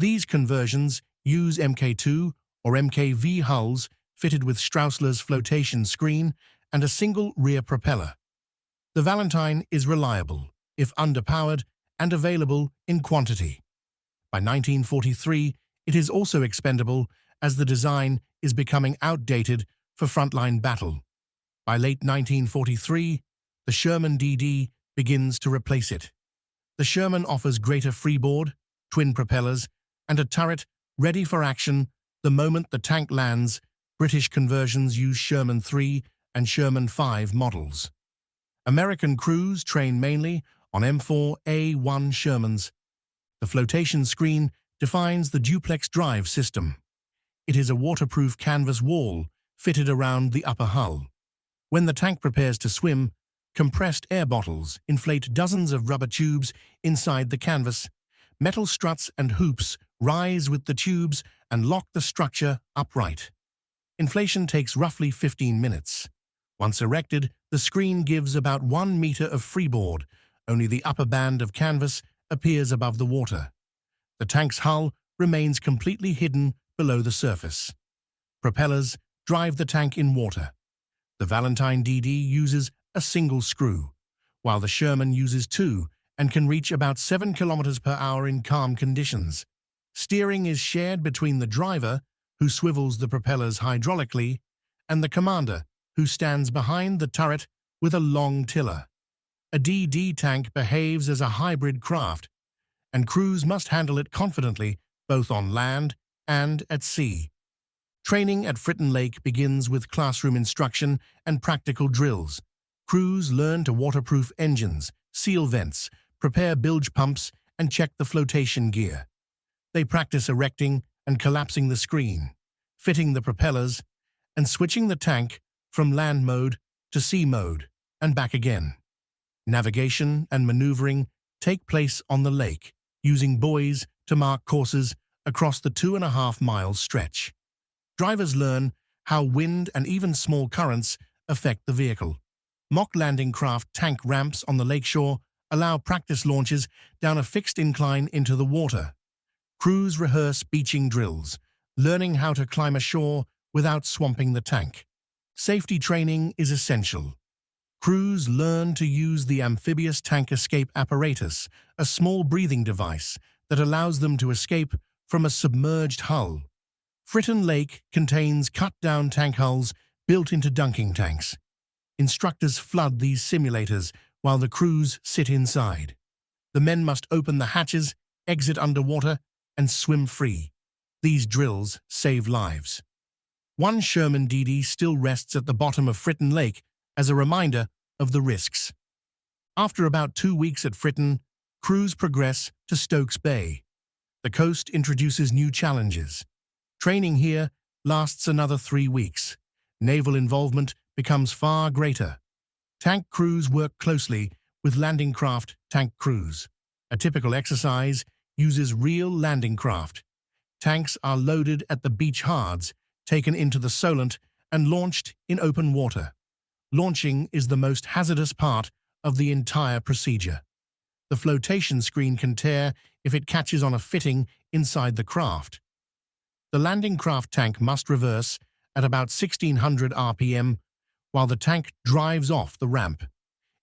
These conversions use Mk2 or Mkv hulls fitted with Straussler's flotation screen and a single rear propeller. The Valentine is reliable, if underpowered, and available in quantity. By 1943, it is also expendable as the design is becoming outdated for frontline battle. By late 1943, the Sherman DD begins to replace it. The Sherman offers greater freeboard, twin propellers, and a turret ready for action the moment the tank lands. British conversions use Sherman 3 and Sherman 5 models. American crews train mainly on M4A1 Shermans. The flotation screen defines the Duplex Drive system. It is a waterproof canvas wall fitted around the upper hull. When the tank prepares to swim, compressed air bottles inflate dozens of rubber tubes inside the canvas. Metal struts and hoops rise with the tubes and lock the structure upright. Inflation takes roughly 15 minutes. Once erected, the screen gives about 1 meter of freeboard. Only the upper band of canvas appears above the water. The tank's hull remains completely hidden below the surface. Propellers drive the tank in water. The Valentine DD uses a single screw, while the Sherman uses 2 and can reach about 7 kilometers per hour in calm conditions. Steering is shared between the driver, who swivels the propellers hydraulically, and the commander, who stands behind the turret with a long tiller. A DD tank behaves as a hybrid craft, and crews must handle it confidently both on land and at sea. Training at Fritton Lake begins with classroom instruction and practical drills. Crews learn to waterproof engines, seal vents, prepare bilge pumps, and check the flotation gear. They practice erecting and collapsing the screen, fitting the propellers, and switching the tank from land mode to sea mode and back again. Navigation and maneuvering take place on the lake, using buoys to mark courses across the 2.5-mile stretch. Drivers learn how wind and even small currents affect the vehicle. Mock landing craft tank ramps on the lakeshore allow practice launches down a fixed incline into the water. Crews rehearse beaching drills, learning how to climb ashore without swamping the tank. Safety training is essential. Crews learn to use the Amphibious tank escape apparatus, a small breathing device that allows them to escape from a submerged hull. Fritton Lake contains cut-down tank hulls built into dunking tanks. Instructors flood these simulators while the crews sit inside. The men must open the hatches, exit underwater, and swim free. These drills save lives. One Sherman DD still rests at the bottom of Fritton Lake as a reminder of the risks. After about 2 weeks at Fritton, crews progress to Stokes Bay. The coast introduces new challenges. Training here lasts another 3 weeks. Naval involvement becomes far greater. Tank crews work closely with landing craft tank crews. A typical exercise uses real landing craft. Tanks are loaded at the beach hards, taken into the Solent, and launched in open water. Launching is the most hazardous part of the entire procedure. The flotation screen can tear if it catches on a fitting inside the craft. The landing craft tank must reverse at about 1600 RPM while the tank drives off the ramp.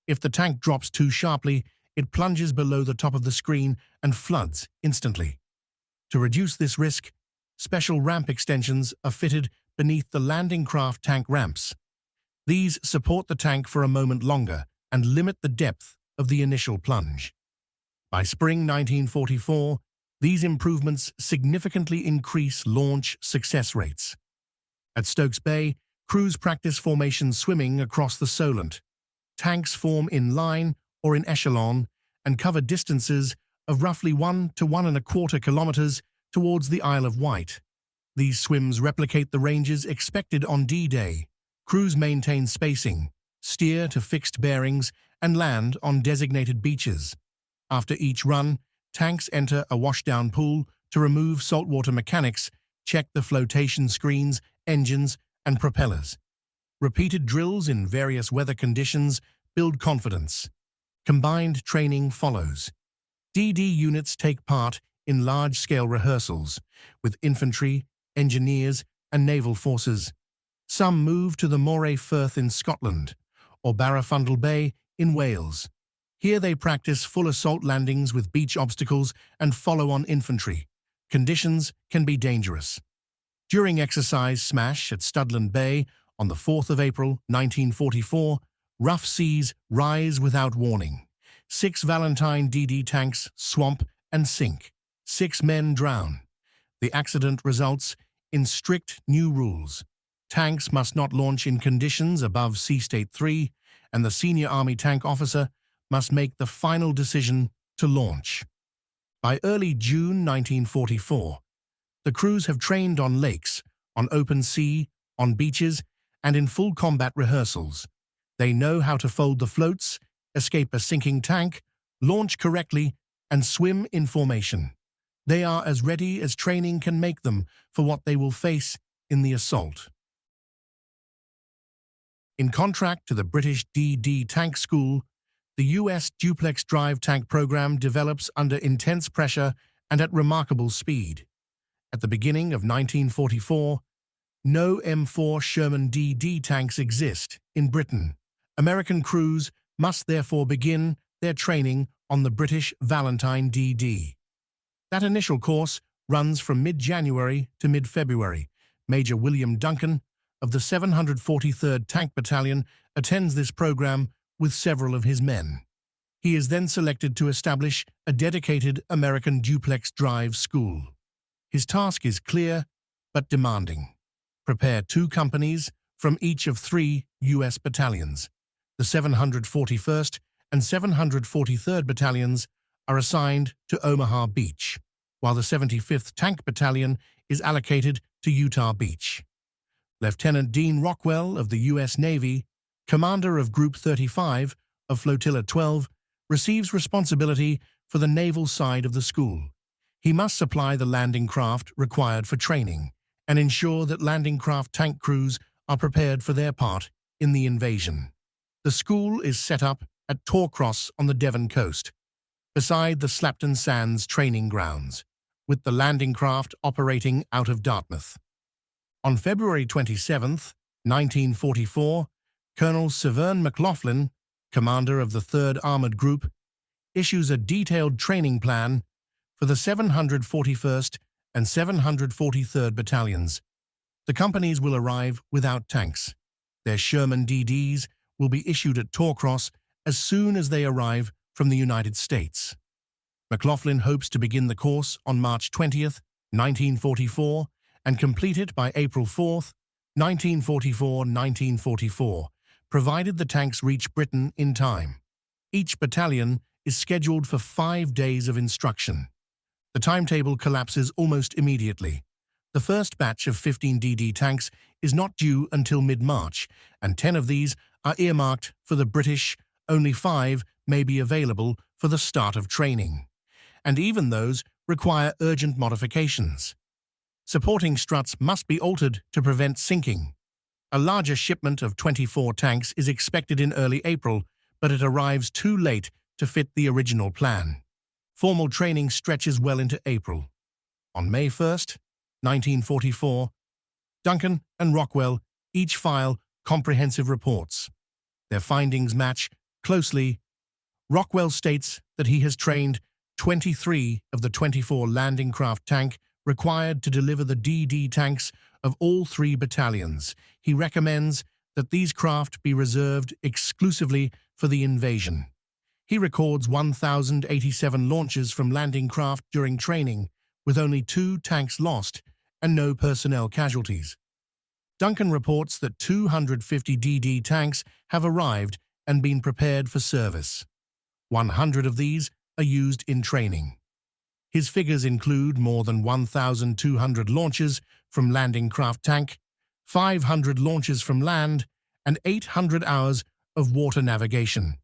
If the tank drops too sharply, it plunges below the top of the screen and floods instantly. To reduce this risk, special ramp extensions are fitted beneath the landing craft tank ramps. These support the tank for a moment longer and limit the depth of the initial plunge. By spring 1944, these improvements significantly increase launch success rates. At Stokes Bay, crews practice formation swimming across the Solent. Tanks form in line or in echelon and cover distances of roughly 1 to 1.25 kilometers towards the Isle of Wight. These swims replicate the ranges expected on D-Day. Crews maintain spacing, steer to fixed bearings, and land on designated beaches. After each run, tanks enter a washdown pool to remove saltwater mechanics check the flotation screens, engines, and propellers. Repeated drills in various weather conditions build confidence. Combined training follows. DD units take part in large-scale rehearsals with infantry, engineers, and naval forces. Some move to the Moray Firth in Scotland or Fritton Bay in Wales. Here they practice full assault landings with beach obstacles and follow-on infantry. Conditions can be dangerous. During exercise Smash at Studland Bay on the 4th of April 1944, rough seas rise without warning. 6 Valentine DD tanks swamp and sink. 6 men drown. The accident results in strict new rules. Tanks must not launch in conditions above Sea State 3, and the senior Army tank officer must make the final decision to launch. By early June 1944, the crews have trained on lakes, on open sea, on beaches, and in full combat rehearsals. They know how to fold the floats, escape a sinking tank, launch correctly, and swim in formation. They are as ready as training can make them for what they will face in the assault. In contrast to the British DD tank school, the US Duplex Drive tank program develops under intense pressure and at remarkable speed. At the beginning of 1944, no M4 Sherman DD tanks exist in Britain. American crews must therefore begin their training on the British Valentine DD. That initial course runs from mid-January to mid-February. Major William Duncan of the 743rd Tank Battalion attends this program with several of his men. He is then selected to establish a dedicated American Duplex Drive school. His task is clear but demanding. Prepare 2 companies from each of 3 U.S. battalions. The 741st and 743rd Battalions are assigned to Omaha Beach, while the 75th Tank Battalion is allocated to Utah Beach. Lieutenant Dean Rockwell of the U.S. Navy, commander of Group 35 of Flotilla 12, receives responsibility for the naval side of the school. He must supply the landing craft required for training and ensure that landing craft tank crews are prepared for their part in the invasion. The school is set up at Torcross on the Devon coast, beside the Slapton Sands training grounds, with the landing craft operating out of Dartmouth. On February 27, 1944, Colonel Severn McLaughlin, commander of the 3rd Armored Group, issues a detailed training plan for the 741st and 743rd Battalions. The companies will arrive without tanks. Their Sherman DDs will be issued at Torcross as soon as they arrive from the United States. McLaughlin hopes to begin the course on March 20, 1944, and complete it by April 4, 1944, provided the tanks reach Britain in time. Each battalion is scheduled for 5 days of instruction. The timetable collapses almost immediately. The first batch of 15 DD tanks is not due until mid-March, and 10 of these are earmarked for the British. Only 5 may be available for the start of training, and even those require urgent modifications. Supporting struts must be altered to prevent sinking. A larger shipment of 24 tanks is expected in early April, but it arrives too late to fit the original plan. Formal training stretches well into April. On May 1, 1944, Duncan and Rockwell each file comprehensive reports. Their findings match closely. Rockwell states that he has trained 23 of the 24 landing craft tank required to deliver the DD tanks of all 3 battalions. He recommends that these craft be reserved exclusively for the invasion. He records 1,087 launches from landing craft during training, with only 2 tanks lost and no personnel casualties. Duncan reports that 250 DD tanks have arrived and been prepared for service. 100 of these are used in training. His figures include more than 1,200 launches from landing craft tank, 500 launches from land, and 800 hours of water navigation.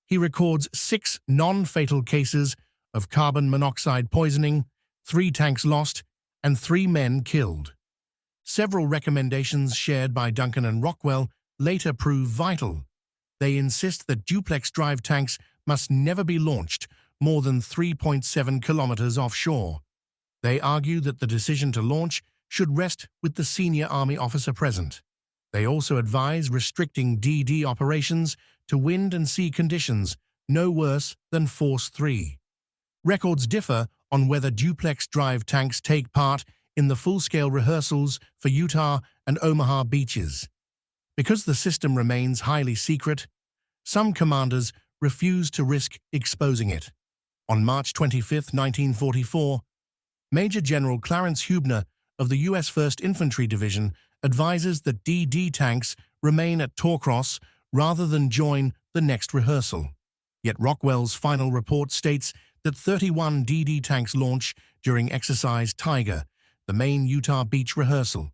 He records 6 non-fatal cases of carbon monoxide poisoning, 3 tanks lost, and 3 men killed. Several recommendations shared by Duncan and Rockwell later prove vital. They insist that duplex drive tanks must never be launched more than 3.7 kilometers offshore. They argue that the decision to launch should rest with the senior Army officer present. They also advise restricting DD operations to wind and sea conditions no worse than Force 3. Records differ on whether duplex drive tanks take part in the full-scale rehearsals for Utah and Omaha beaches. Because the system remains highly secret, some commanders refuse to risk exposing it. On March 25, 1944, Major General Clarence Hubner of the U.S. 1st Infantry Division advises that DD tanks remain at Torcross rather than join the next rehearsal. Yet Rockwell's final report states that 31 DD tanks launch during Exercise Tiger, the main Utah beach rehearsal.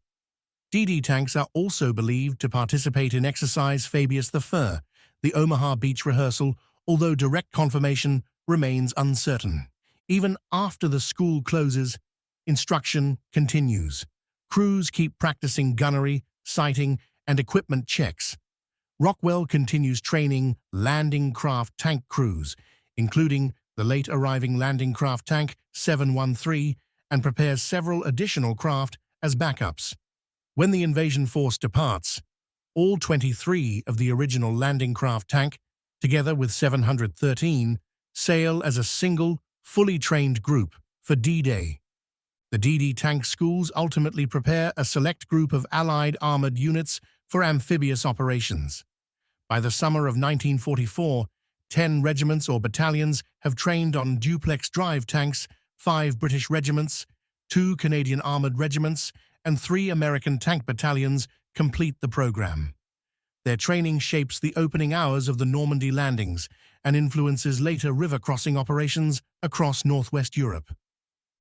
DD tanks are also believed to participate in Exercise Fabius the Fur, the Omaha beach rehearsal, although direct confirmation remains uncertain. Even after the school closes, instruction continues. Crews keep practicing gunnery, sighting, and equipment checks. Rockwell continues training landing craft tank crews, including the late-arriving landing craft tank 713, and prepares several additional craft as backups. When the invasion force departs, all 23 of the original landing craft tank, together with 713, sail as a single, fully trained group for D-Day. The DD tank schools ultimately prepare a select group of Allied armored units for amphibious operations. By the summer of 1944, 10 regiments or battalions have trained on duplex drive tanks, 5 British regiments, 2 Canadian armored regiments, and 3 American tank battalions complete the program. Their training shapes the opening hours of the Normandy landings and influences later river crossing operations across northwest Europe.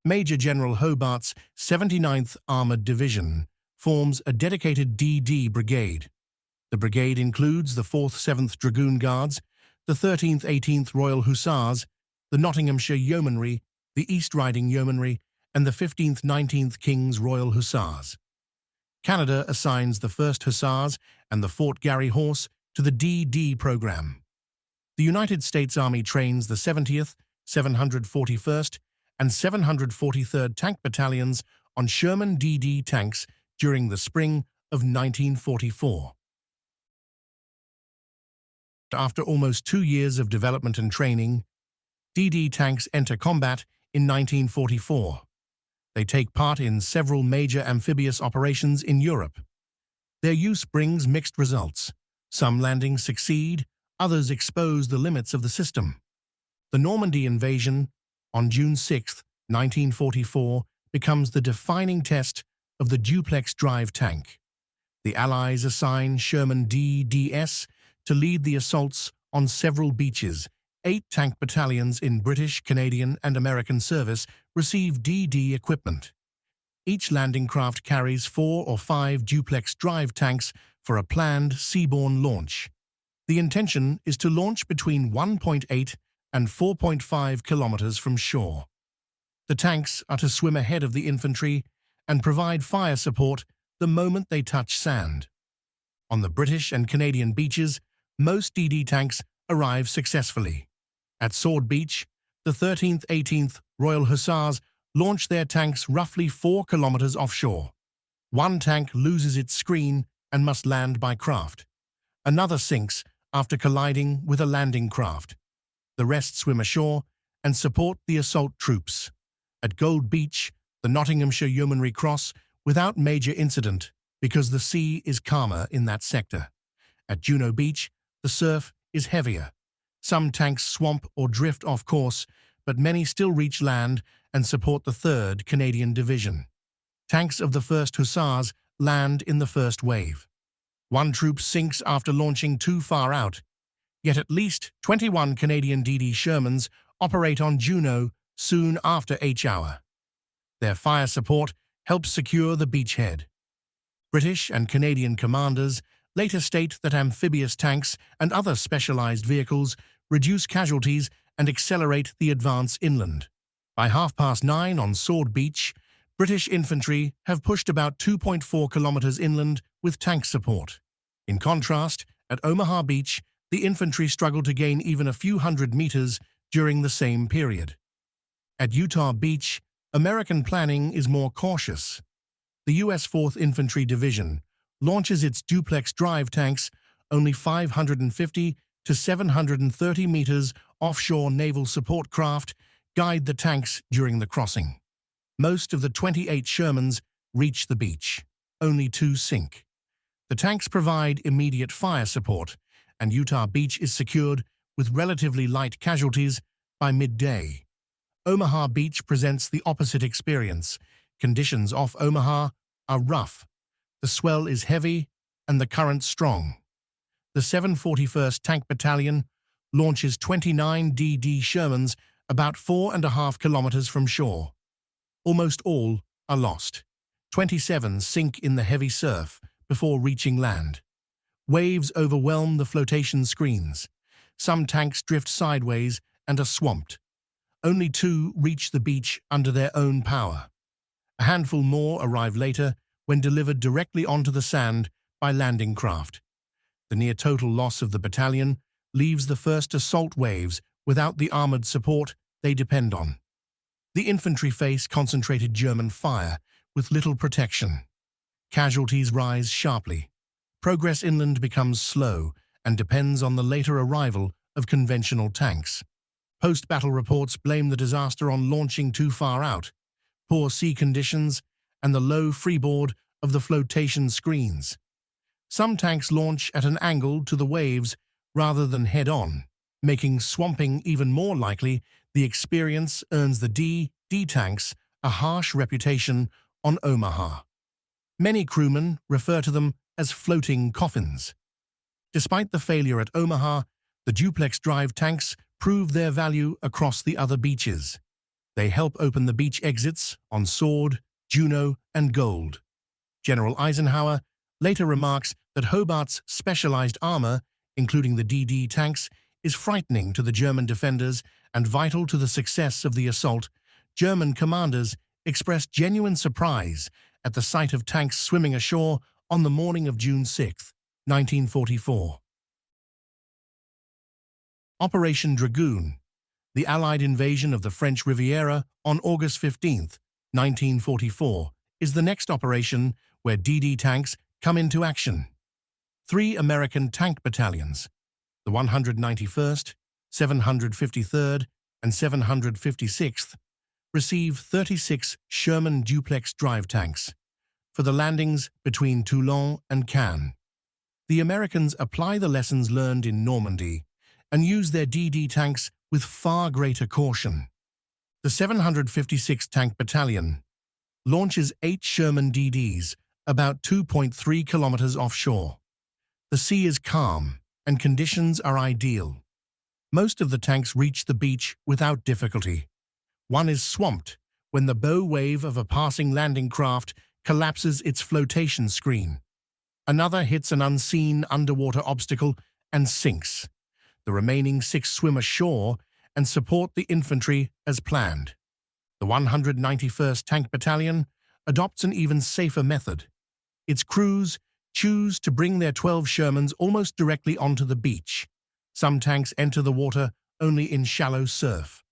Major General Hobart's 79th Armoured Division forms a dedicated DD brigade. The brigade includes the 4th 7th Dragoon Guards, the 13th 18th Royal Hussars, the Nottinghamshire Yeomanry, the East Riding Yeomanry, and the 15th 19th King's Royal Hussars. Canada assigns the 1st Hussars and the Fort Garry Horse to the DD program. The United States Army trains the 70th, 741st, and 743rd Tank Battalions on Sherman DD tanks during the spring of 1944. After almost 2 years of development and training, DD tanks enter combat in 1944. They take part in several major amphibious operations in Europe. Their use brings mixed results. Some landings succeed, others expose the limits of the system. The Normandy invasion, on June 6, 1944, becomes the defining test of the duplex drive tank. The Allies assign Sherman DDs to lead the assaults on several beaches. 8 tank battalions in British, Canadian, and American service receive DD equipment. Each landing craft carries 4 or 5 duplex drive tanks for a planned seaborne launch. The intention is to launch between 1.8 and 4.5 kilometers from shore. The tanks are to swim ahead of the infantry and provide fire support the moment they touch sand. On the British and Canadian beaches, most DD tanks arrive successfully. At Sword Beach, the 13th 18th Royal Hussars launch their tanks roughly 4 kilometers offshore. One tank loses its screen and must land by craft. Another sinks after colliding with a landing craft. The rest swim ashore and support the assault troops. At Gold Beach, the Nottinghamshire Yeomanry cross without major incident because the sea is calmer in that sector. At Juno Beach, the surf is heavier. Some tanks swamp or drift off course, but many still reach land and support the 3rd Canadian Division. Tanks of the 1st Hussars land in the first wave. One troop sinks after launching too far out, yet at least 21 Canadian DD Shermans operate on Juno soon after H-hour. Their fire support helps secure the beachhead. British and Canadian commanders later state that amphibious tanks and other specialized vehicles reduce casualties and accelerate the advance inland. By 9:30 on Sword Beach, British infantry have pushed about 2.4 kilometers inland with tank support. In contrast, at Omaha Beach, the infantry struggled to gain even a few hundred meters during the same period. At Utah Beach, American planning is more cautious. The U.S. 4th Infantry Division launches its Duplex Drive tanks only 550 to 730 meters offshore. Naval support craft guide the tanks during the crossing. Most of the 28 Shermans reach the beach. Only 2 sink. The tanks provide immediate fire support, and Utah Beach is secured with relatively light casualties by midday. Omaha Beach presents the opposite experience. Conditions off Omaha are rough. The swell is heavy and the current strong. The 741st Tank Battalion launches 29 DD Shermans about 4.5 kilometers from shore. Almost all are lost. 27 sink in the heavy surf before reaching land. Waves overwhelm the flotation screens. Some tanks drift sideways and are swamped. Only 2 reach the beach under their own power. A handful more arrive later when delivered directly onto the sand by landing craft. The near-total loss of the battalion leaves the first assault waves without the armored support they depend on. The infantry face concentrated German fire with little protection. Casualties rise sharply. Progress inland becomes slow and depends on the later arrival of conventional tanks. Post-battle reports blame the disaster on launching too far out, poor sea conditions, and the low freeboard of the flotation screens. Some tanks launch at an angle to the waves rather than head-on, making swamping even more likely. The experience earns the DD tanks a harsh reputation on Omaha. Many crewmen refer to them as floating coffins. Despite the failure at Omaha, the Duplex Drive tanks prove their value across the other beaches. They help open the beach exits on Sword, Juno, and Gold. General Eisenhower later remarks that Hobart's specialized armor, including the DD tanks, is frightening to the German defenders and vital to the success of the assault. German commanders expressed genuine surprise at the sight of tanks swimming ashore on the morning of June 6, 1944. Operation Dragoon, the Allied invasion of the French Riviera on August 15, 1944, is the next operation where DD tanks come into action. 3 American tank battalions, the 191st, 753rd, and 756th, receive 36 Sherman Duplex Drive tanks for the landings between Toulon and Cannes. The Americans apply the lessons learned in Normandy and use their DD tanks with far greater caution. The 756th Tank Battalion launches 8 Sherman DDs about 2.3 kilometers offshore. The sea is calm and conditions are ideal. Most of the tanks reach the beach without difficulty. One is swamped when the bow wave of a passing landing craft collapses its flotation screen. Another hits an unseen underwater obstacle and sinks. The remaining 6 swim ashore and support the infantry as planned. The 191st Tank Battalion adopts an even safer method. Its crews choose to bring their 12 Shermans almost directly onto the beach. Some tanks enter the water only in shallow surf.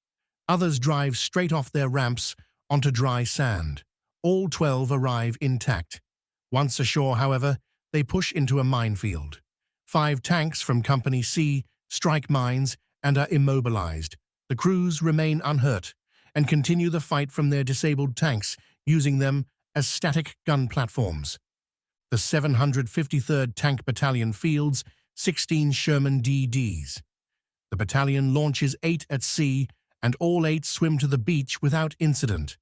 Others drive straight off their ramps onto dry sand. All 12 arrive intact. Once ashore, however, they push into a minefield. 5 tanks from Company C strike mines and are immobilized. The crews remain unhurt and continue the fight from their disabled tanks, using them as static gun platforms. The 753rd Tank Battalion fields 16 Sherman DDs. The battalion launches 8 at sea, and all 8 swim to the beach without incident.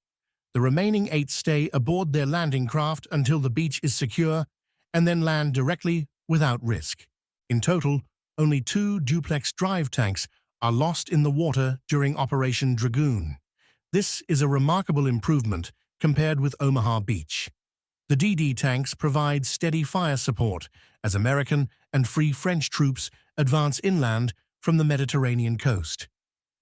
The remaining 8 stay aboard their landing craft until the beach is secure, and then land directly without risk. In total, only 2 Duplex Drive tanks are lost in the water during Operation Dragoon. This is a remarkable improvement compared with Omaha Beach. The DD tanks provide steady fire support as American and Free French troops advance inland from the Mediterranean coast.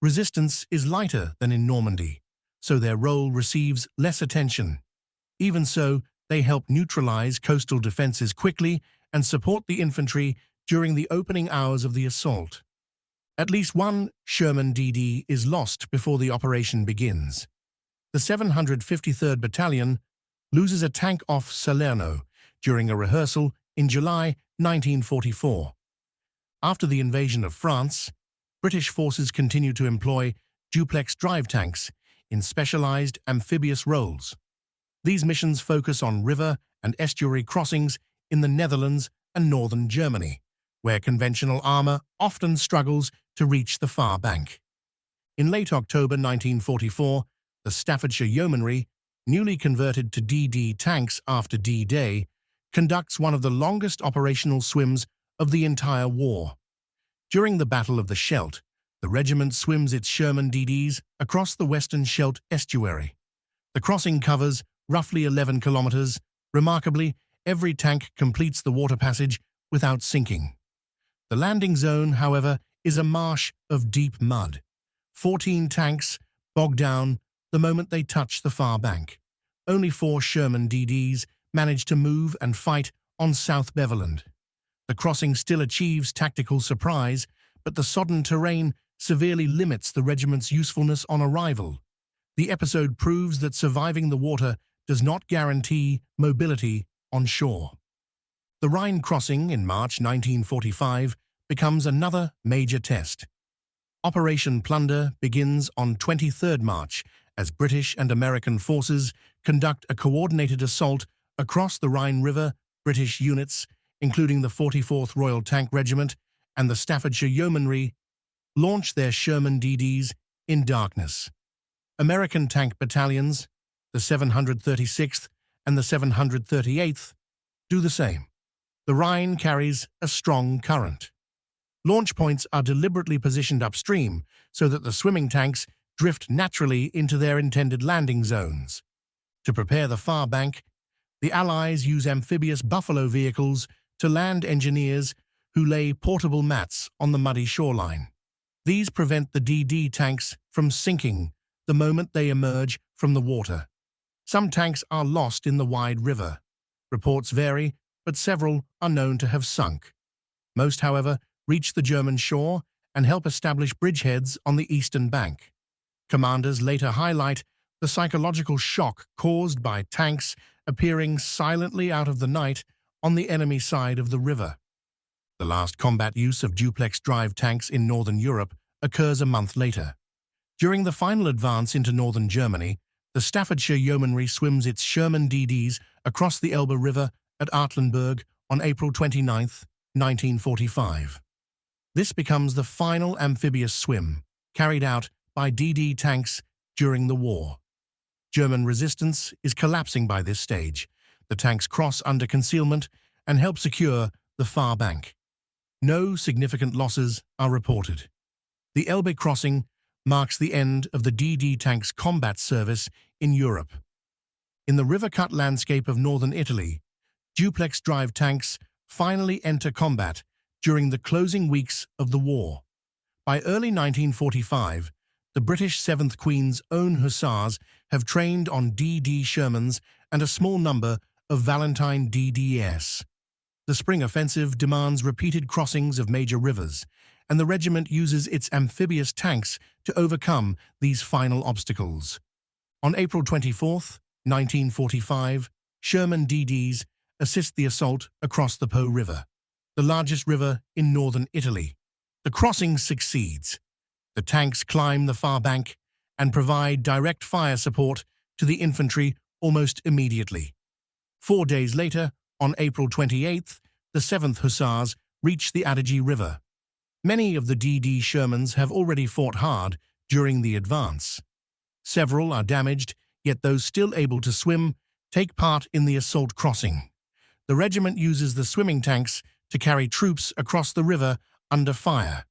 Resistance is lighter than in Normandy, so their role receives less attention. Even so, they help neutralize coastal defenses quickly and support the infantry during the opening hours of the assault. At least one Sherman DD is lost before the operation begins. The 753rd Battalion loses a tank off Salerno during a rehearsal in July 1944. After the invasion of France, British forces continued to employ Duplex Drive tanks in specialized amphibious roles. These missions focus on river and estuary crossings in the Netherlands and northern Germany, where conventional armor often struggles to reach the far bank. In late October 1944, the Staffordshire Yeomanry, newly converted to DD tanks after D-Day, conducts one of the longest operational swims of the entire war. During the Battle of the Scheldt, the regiment swims its Sherman DDs across the western Scheldt estuary. The crossing covers roughly 11 kilometers. Remarkably, every tank completes the water passage without sinking. The landing zone, however, is a marsh of deep mud. 14 tanks bog down the moment they touch the far bank. Only 4 Sherman DDs manage to move and fight on South Beveland. The crossing still achieves tactical surprise, but the sodden terrain severely limits the regiment's usefulness on arrival. The episode proves that surviving the water does not guarantee mobility on shore. The Rhine crossing in March 1945 becomes another major test. Operation Plunder begins on 23rd March as British and American forces conduct a coordinated assault across the Rhine River. British units, including the 44th Royal Tank Regiment and the Staffordshire Yeomanry, launch their Sherman DDs in darkness. American tank battalions, the 736th and the 738th, do the same. The Rhine carries a strong current. Launch points are deliberately positioned upstream so that the swimming tanks drift naturally into their intended landing zones. To prepare the far bank, the Allies use amphibious buffalo vehicles to land engineers who lay portable mats on the muddy shoreline. These prevent the DD tanks from sinking the moment they emerge from the water. Some tanks are lost in the wide river. Reports vary, but several are known to have sunk. Most, however, reach the German shore and help establish bridgeheads on the eastern bank. Commanders later highlight the psychological shock caused by tanks appearing silently out of the night on the enemy side of the river. The last combat use of duplex drive tanks in northern Europe occurs a month later. During the final advance into northern Germany, the Staffordshire Yeomanry swims its Sherman DDs across the Elbe River at Artlenburg on April 29, 1945. This becomes the final amphibious swim carried out by DD tanks during the war. German resistance is collapsing by this stage. The tanks cross under concealment and help secure the far bank. No significant losses are reported. The Elbe crossing marks the end of the DD tank's combat service in Europe. In the river-cut landscape of northern Italy, duplex drive tanks finally enter combat during the closing weeks of the war. By early 1945, the British 7th Queen's Own Hussars have trained on DD Shermans and a small number of Valentine DDs. The spring offensive demands repeated crossings of major rivers, and the regiment uses its amphibious tanks to overcome these final obstacles. On April 24, 1945, Sherman DDs assist the assault across the Po River, the largest river in northern Italy. The crossing succeeds. The tanks climb the far bank and provide direct fire support to the infantry almost immediately. 4 days later, on April 28th, the 7th Hussars reach the Adige River. Many of the DD Shermans have already fought hard during the advance. Several are damaged, yet those still able to swim take part in the assault crossing. The regiment uses the swimming tanks to carry troops across the river under fire.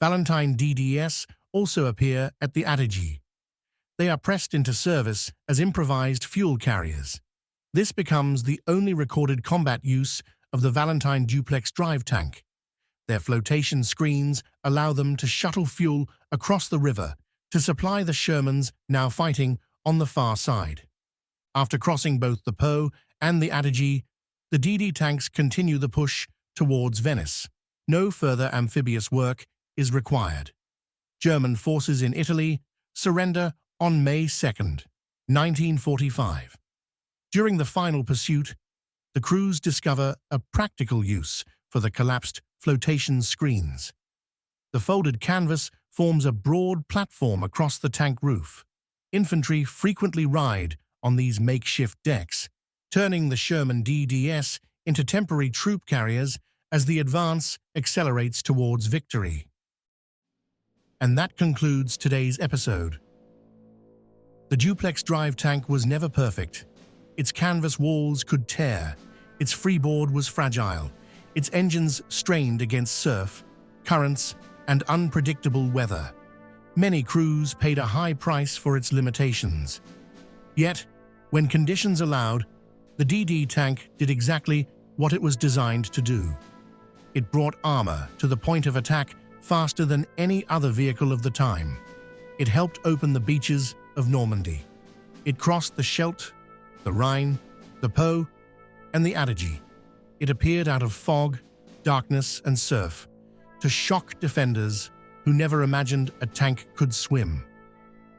Valentine DDs also appear at the Adige. They are pressed into service as improvised fuel carriers. This becomes the only recorded combat use of the Valentine duplex drive tank. Their flotation screens allow them to shuttle fuel across the river to supply the Shermans now fighting on the far side. After crossing both the Po and the Adige, the DD tanks continue the push towards Venice. No further amphibious work is required. German forces in Italy surrender on May 2nd, 1945. During the final pursuit, the crews discover a practical use for the collapsed flotation screens. The folded canvas forms a broad platform across the tank roof. Infantry frequently ride on these makeshift decks, turning the Sherman DDs into temporary troop carriers as the advance accelerates towards victory. And that concludes today's episode. The Duplex Drive tank was never perfect. Its canvas walls could tear, its freeboard was fragile, its engines strained against surf, currents, and unpredictable weather. Many crews paid a high price for its limitations. Yet, when conditions allowed, the DD tank did exactly what it was designed to do. It brought armor to the point of attack faster than any other vehicle of the time. It helped open the beaches of Normandy. It crossed the Scheldt, the Rhine, the Po, and the Adige. It appeared out of fog, darkness, and surf to shock defenders who never imagined a tank could swim.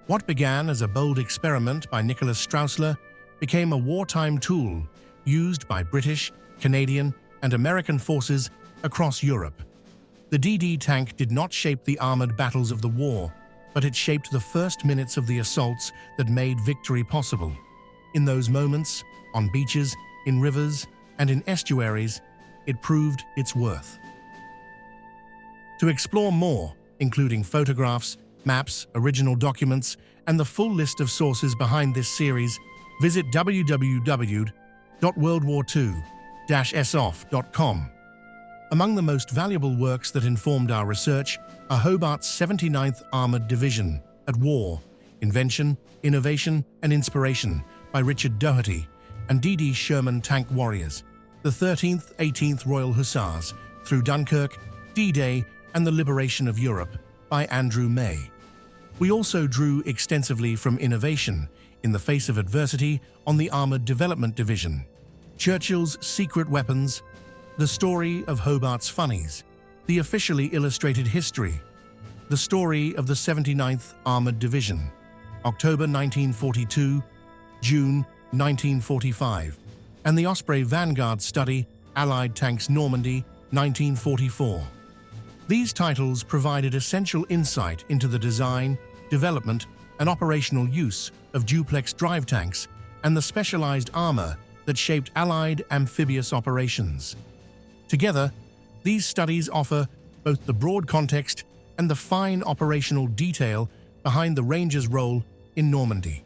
What began as a bold experiment by Nicholas Straussler became a wartime tool used by British, Canadian, and American forces across Europe. The DD tank did not shape the armored battles of the war, but it shaped the first minutes of the assaults that made victory possible. In those moments, on beaches, in rivers, and in estuaries, it proved its worth. To explore more, including photographs, maps, original documents, and the full list of sources behind this series, visit www.worldwar2-sof.com. Among the most valuable works that informed our research are Hobart's 79th Armoured Division, At War, Invention, Innovation, and Inspiration by Richard Doherty, and DD's Sherman Tank Warriors, the 13th, 18th Royal Hussars, Through Dunkirk, D-Day, and the Liberation of Europe by Andrew May. We also drew extensively from Innovation, in the Face of Adversity, on the Armoured Development Division, Churchill's Secret Weapons, The Story of Hobart's Funnies, The Officially Illustrated History, The Story of the 79th Armoured Division, October 1942, June 1945, and the Osprey Vanguard Study, Allied Tanks Normandy, 1944. These titles provided essential insight into the design, development, and operational use of duplex drive tanks and the specialized armor that shaped Allied amphibious operations. Together, these studies offer both the broad context and the fine operational detail behind the Rangers' role in Normandy.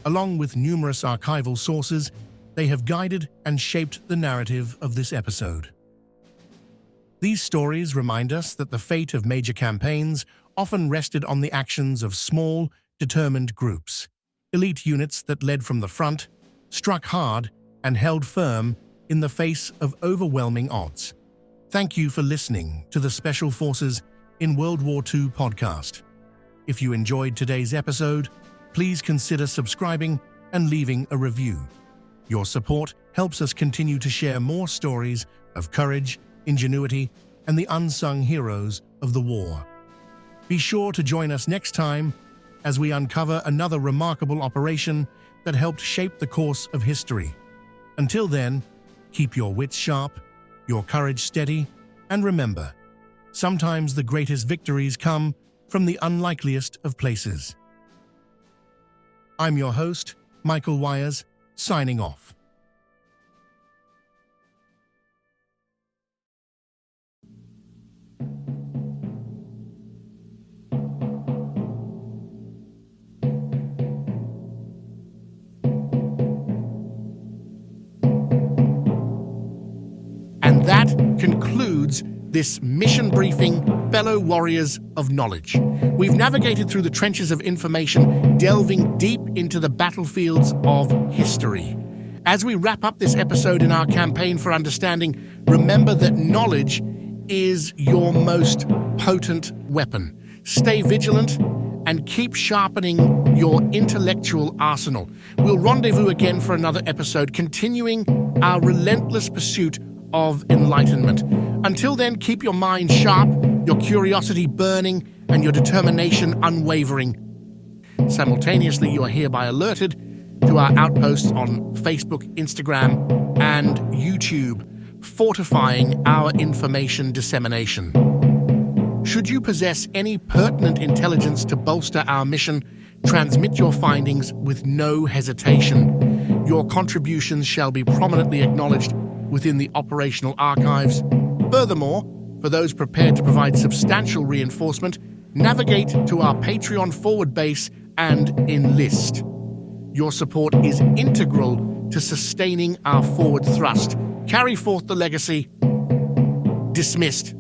Along with numerous archival sources, they have guided and shaped the narrative of this episode. These stories remind us that the fate of major campaigns often rested on the actions of small, determined groups. Elite units that led from the front, struck hard, and held firm in the face of overwhelming odds. Thank you for listening to the Special Forces in World War II podcast. If you enjoyed today's episode, please consider subscribing and leaving a review. Your support helps us continue to share more stories of courage, ingenuity, and the unsung heroes of the war. Be sure to join us next time as we uncover another remarkable operation that helped shape the course of history. Until then, keep your wits sharp, your courage steady, and remember, sometimes the greatest victories come from the unlikeliest of places. I'm your host, Michael Wyers, signing off. And that concludes this mission briefing, fellow warriors of knowledge. We've navigated through the trenches of information, delving deep into the battlefields of history. As we wrap up this episode in our campaign for understanding, remember that knowledge is your most potent weapon. Stay vigilant and keep sharpening your intellectual arsenal. We'll rendezvous again for another episode, continuing our relentless pursuit of enlightenment. Until then, keep your mind sharp, your curiosity burning, and your determination unwavering. Simultaneously, you are hereby alerted to our outposts on Facebook, Instagram, and YouTube, fortifying our information dissemination. Should you possess any pertinent intelligence to bolster our mission, transmit your findings with no hesitation. Your contributions shall be prominently acknowledged within the operational archives. Furthermore, for those prepared to provide substantial reinforcement, navigate to our Patreon forward base and enlist. Your support is integral to sustaining our forward thrust. Carry forth the legacy. Dismissed.